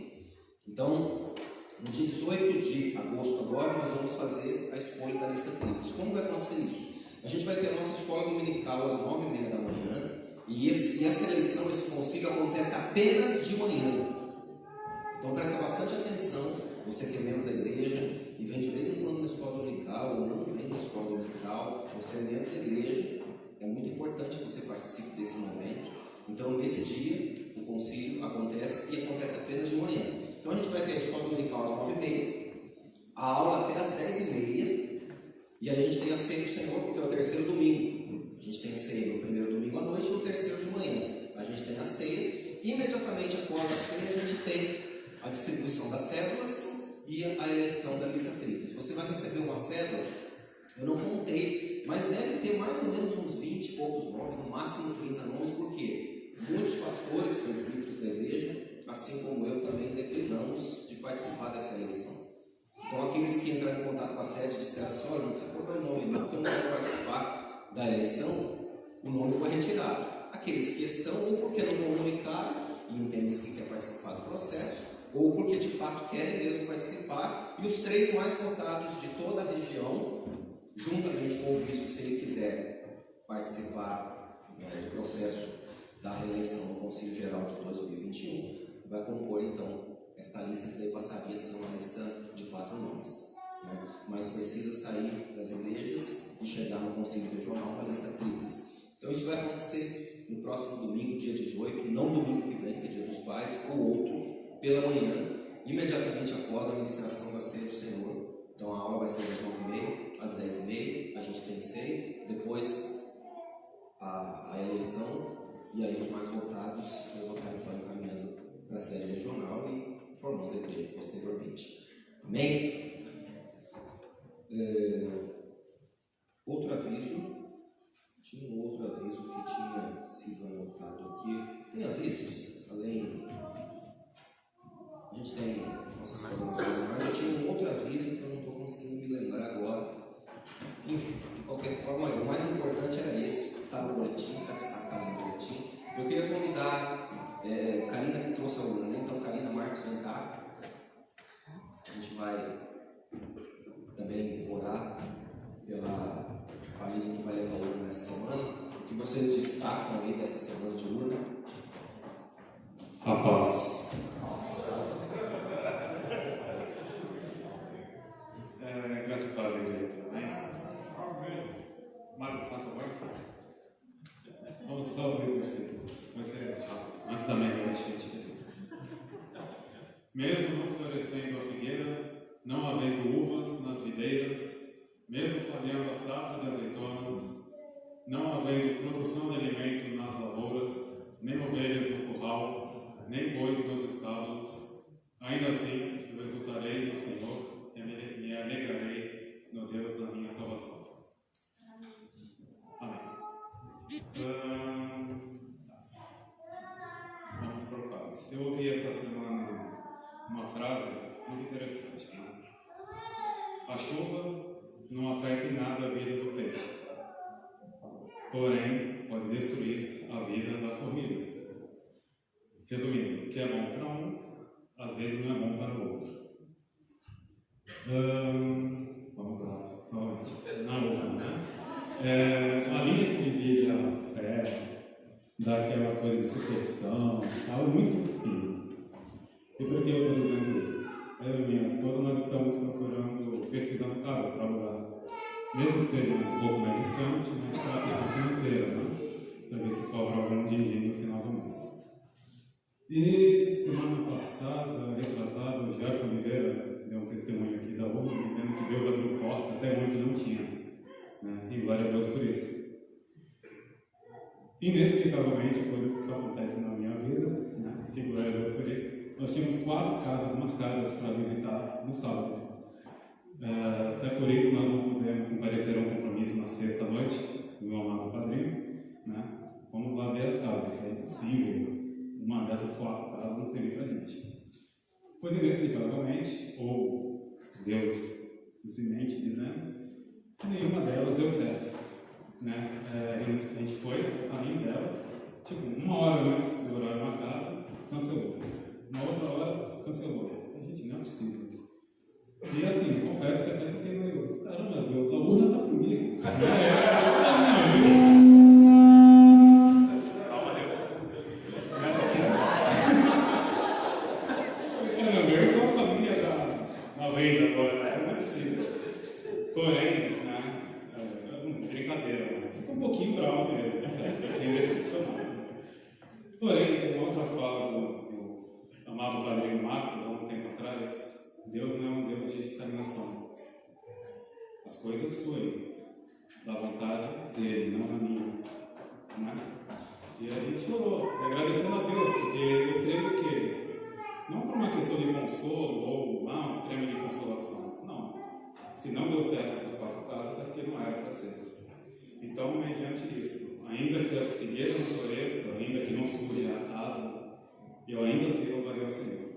Então, no dia 18 de agosto agora, nós vamos fazer a escolha da lista tríplice. Como vai acontecer isso? A gente vai ter a nossa escola dominical às 9h30 da manhã, e essa eleição, esse concílio acontece apenas de manhã. Então presta bastante atenção, você que é membro da igreja e vem de vez em quando na escola dominical ou não vem na escola dominical, você é membro da igreja, é muito importante que você participe desse momento. Então nesse dia o concílio acontece e acontece apenas de manhã. Então a gente vai ter a escola dominical às 9h30, a aula até às 10h30, e a gente tem a ceia do Senhor, porque é o terceiro domingo. A gente tem a ceia no primeiro domingo à noite e no terceiro de manhã. A gente tem a ceia, imediatamente após a ceia a gente tem a distribuição das cédulas e a eleição da lista tríplice. Você vai receber uma cédula, eu não contei, mas deve ter mais ou menos uns 20 e poucos nomes, no máximo 30 nomes, porque muitos pastores, presbíteros da igreja, assim como eu, também declinamos de participar dessa eleição. Então aqueles que entraram em contato com a sede disseram assim: olha, não precisa pôr meu nome não, porque eu não quero participar da eleição, o nome foi retirado. Aqueles que estão, ou porque não comunicaram e entendem que quer participar do processo, ou porque de fato querem mesmo participar, e os 3 mais votados de toda a região, juntamente com o bispo, se ele quiser participar do processo da reeleição do Concílio Geral de 2021, vai compor então esta lista, que daí passaria a ser uma lista de 4 nomes. Mas precisa sair das igrejas e chegar no Concílio Regional uma lista tríplice. Então isso vai acontecer no próximo domingo, dia 18, não domingo que vem, que é dia dos pais, ou outro, pela manhã, imediatamente após a ministração da ceia do Senhor. Então a aula vai ser às 9h30, às 10h30, a gente tem ceia, depois a eleição, e aí os mais votados vão estar então encaminhando para a sede regional e formando a igreja posteriormente. Amém? Outro aviso, tinha um outro aviso que tinha sido anotado aqui. Tem avisos? Além, a gente tem nossas programações, mas eu tinha um outro aviso que eu não estou conseguindo me lembrar agora. Enfim, de qualquer forma, o mais importante era esse, está no boletim, está destacado no boletim. Eu queria convidar Karina, que trouxe a urna, né? Então, Karina, Marcos, vem cá. A gente vai também orar pela família que vai levar a urna nessa semana. O que vocês destacam aí dessa semana de urna? A paz. Graças a Deus, igreja, tudo bem? Marco, faça favor. Vamos só 2 versículos. Vai ser rápido. Antes da meia-noite, gente. Mesmo não florescendo a figueira, não havendo uvas nas videiras, mesmo falhando a safra de azeitonas, não havendo produção de alimento nas lavouras, nem ovelhas no curral, nem bois nos estábulos, ainda assim eu exultarei no Senhor e me alegrarei no Deus da minha salvação. Amém. Vamos por partes. Eu ouvi essa semana uma frase muito interessante, né? A chuva não afeta em nada a vida do peixe, porém pode destruir a vida da formiga. Resumindo, o que é bom para um, às vezes não é bom para o outro. Vamos lá, novamente. Na honra, né? A linha que divide a fé daquela coisa de supressão, algo muito fino. E por que eu estou dizendo isso? Eu e minha esposa, nós estamos pesquisando casas para alugar. Mesmo que seja um pouco mais distante, mas para a questão financeira, né? Para ver se sobra algum din-din no final do mês. E semana passada, retrasada, o Gerson Oliveira deu um testemunho aqui da URB, dizendo que Deus abriu porta até onde não tinha. Né? E glória a Deus por isso. Inexplicavelmente, coisas que só acontecem na minha vida, né? E glória a Deus por isso. Nós tínhamos 4 casas marcadas para visitar no sábado. Até por isso nós não pudemos comparecer a um compromisso na sexta-noite do meu amado padrinho. Né? Vamos lá ver as casas, é impossível uma dessas 4 casas não servir para a gente. Pois inexplicavelmente, ou Deus zimente dizendo, nenhuma delas deu certo. Né? A gente foi no caminho delas, tipo, 1 hora antes do horário marcado, cancelou. Uma outra hora, cancelou. A gente, não é possível. E assim, confesso que até fiquei meio, caramba, Deus, a urna está comigo. Calma, Deus. Eu sou a família da vez agora, né? Não é possível. Porém, né? Brincadeira, né? Fica um pouquinho bravo mesmo, sem decepcionar. Porém, tem uma outra fala do amado padrinho Marcos, há um tempo atrás. Deus não é um Deus de estagnação. As coisas fluem da vontade dele, não da minha. Né? E a gente orou, agradecendo a Deus, porque eu creio que, não por uma questão de consolo ou um prêmio de consolação, não. Se não deu certo essas 4 casas, é porque não era para ser. Então, mediante isso, ainda que a figueira não floresça, ainda que não surja a casa, eu ainda assim louvarei ao Senhor.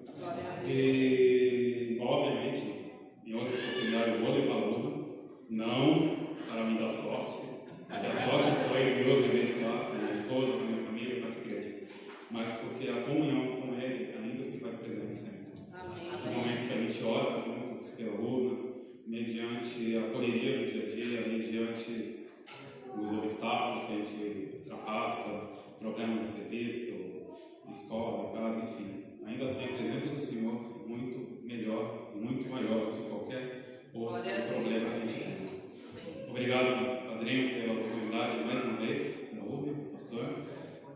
E, obviamente, em outra oportunidade eu vou levar a urna, não para me dar sorte, porque a sorte foi Deus me abençoar, minha esposa, com minha família, com essa igreja, mas porque a comunhão com Ele ainda se faz presente sempre. Amém. Os momentos que a gente ora juntos pela urna, mediante a correria do dia a dia, mediante os obstáculos que a gente ultrapassa, problemas de serviço, escola, casa, enfim. Ainda assim, a presença do Senhor é muito melhor, muito maior do que qualquer outro problema que a gente tem. Obrigado, padrinho, pela oportunidade mais uma vez, da URB, pastor,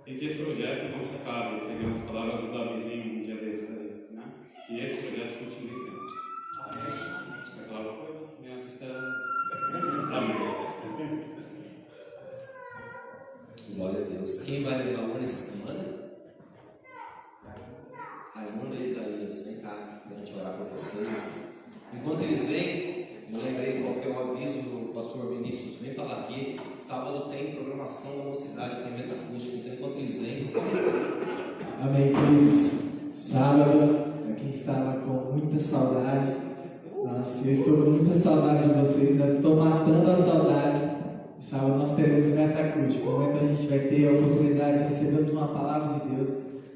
e que esse projeto não se acabe, pegando as palavras do Davizinho um dia desses aí, né? Que esse projeto continue sempre. Amém. Quer falar alguma coisa? Minha Costela. Amém. Glória a Deus. Quem vai levar a urna essa semana? Raimundo e Isaías, vem cá. Enquanto eles vêm, eu lembrei qual que é o aviso do pastor Vinícius, vem falar aqui, sábado tem programação da mocidade, tem evento acústico, então enquanto eles vêm. Amém, queridos. Sábado, para quem estava com muita saudade, nossa, eu estou com muita saudade de vocês, ainda estou matando a saudade. Sábado nós teremos metacústico, no momento a gente vai ter a oportunidade de recebermos uma palavra de Deus.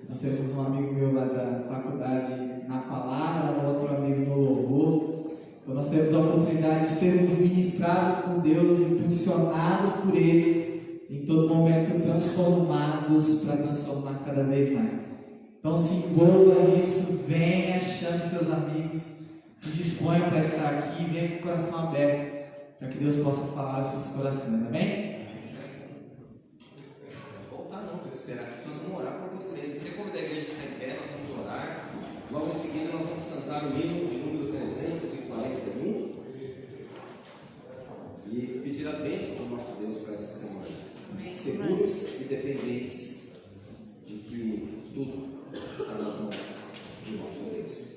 Nós temos um amigo meu lá da faculdade na palavra, um outro amigo no louvor. Então nós temos a oportunidade de sermos ministrados por Deus, impulsionados por Ele, em todo momento transformados para transformar cada vez mais. Então se envolva nisso, venha, chame seus amigos, se disponha para estar aqui, venha com o coração aberto, para que Deus possa falar aos seus corações, amém? Não voltar não, tem que esperar aqui que nós vamos orar por vocês. Eu queria convidar a igreja de ficar em pé, nós vamos orar. Logo em seguida nós vamos cantar o hino de número 341 e pedir a bênção do nosso Deus para essa semana. Seguros e dependentes de que tudo está nas mãos do nosso Deus.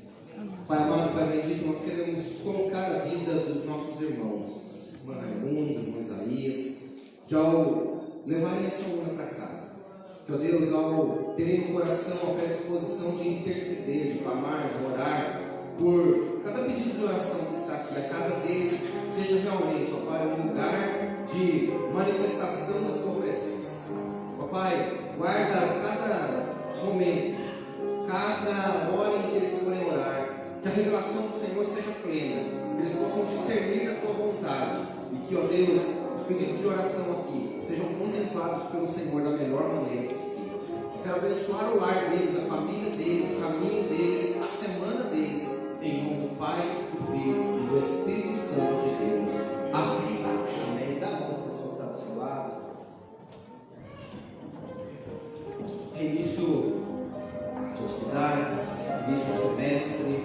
Pai amado, Pai bendito, nós queremos colocar a vida dos nossos irmãos, irmã Raimundo, irmão Isaías, que ao levarem essa urna para casa, que, ó Deus, ao terem no coração a predisposição de interceder, de clamar, de orar, por cada pedido de oração que está aqui, a casa deles seja realmente, ó Pai, um lugar de manifestação da Tua presença. Ó Pai, guarda cada momento, cada hora em que eles forem orar, que a revelação do Senhor seja plena, que eles possam discernir a Tua vontade e que, ó Deus, os pedidos de oração aqui sejam contemplados pelo Senhor da melhor maneira possível. Eu quero abençoar o lar deles, a família deles, o caminho deles, a semana deles, em nome do Pai, do Filho e do Espírito Santo de Deus. Amém. Amém. Dá a mão para a pessoa que está do seu lado. Início de atividades, início do semestre,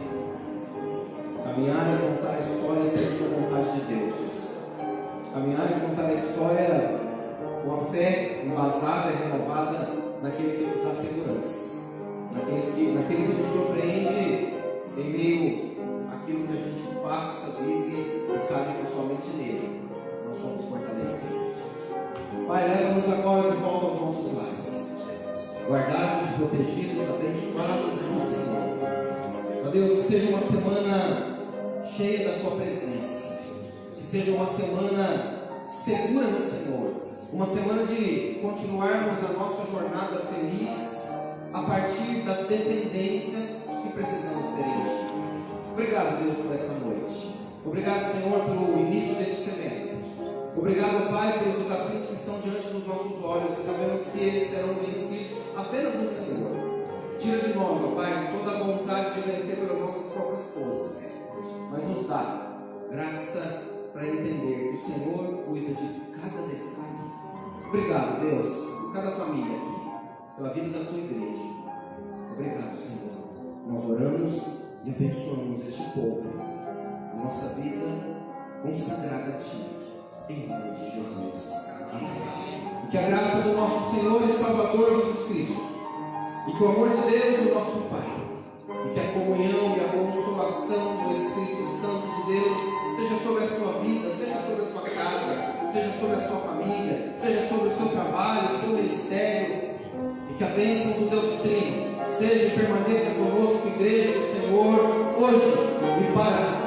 caminhar e contar a história segundo a vontade de Deus. Caminhar e contar a história com a fé embasada e renovada naquele que nos dá segurança, naquele que nos surpreende em meio àquilo que a gente passa, vive e sabe que somente nele nós somos fortalecidos. Pai, leva-nos agora de volta aos nossos lares, guardados, protegidos, abençoados no Senhor. Ó Deus, que seja uma semana cheia da Tua presença, que seja uma semana segura no Senhor, uma semana de continuarmos a nossa jornada feliz a partir da dependência que precisamos ter em Ti. Obrigado, Deus, por esta noite. Obrigado, Senhor, pelo início deste semestre. Obrigado, Pai, pelos desafios que estão diante dos nossos olhos. Sabemos que eles serão vencidos apenas no Senhor. Tira de nós, ó Pai, toda a vontade de vencer pelas nossas próprias forças, mas nos dá graça para entender que o Senhor cuida de cada detalhe. Obrigado, Deus, por cada família aqui, pela vida da Tua igreja. Obrigado, Senhor. Nós oramos e abençoamos este povo, a nossa vida consagrada a Ti, em nome de Jesus. Amém. E que a graça do nosso Senhor e Salvador Jesus Cristo, e que o amor de Deus, o nosso Pai, e que a comunhão e a consolação do Espírito Santo de Deus seja sobre a sua vida, seja sobre a sua casa, seja sobre a sua família, seja sobre o seu trabalho, o seu ministério, e que a bênção do Deus Trino seja e permaneça conosco, igreja do Senhor, hoje e para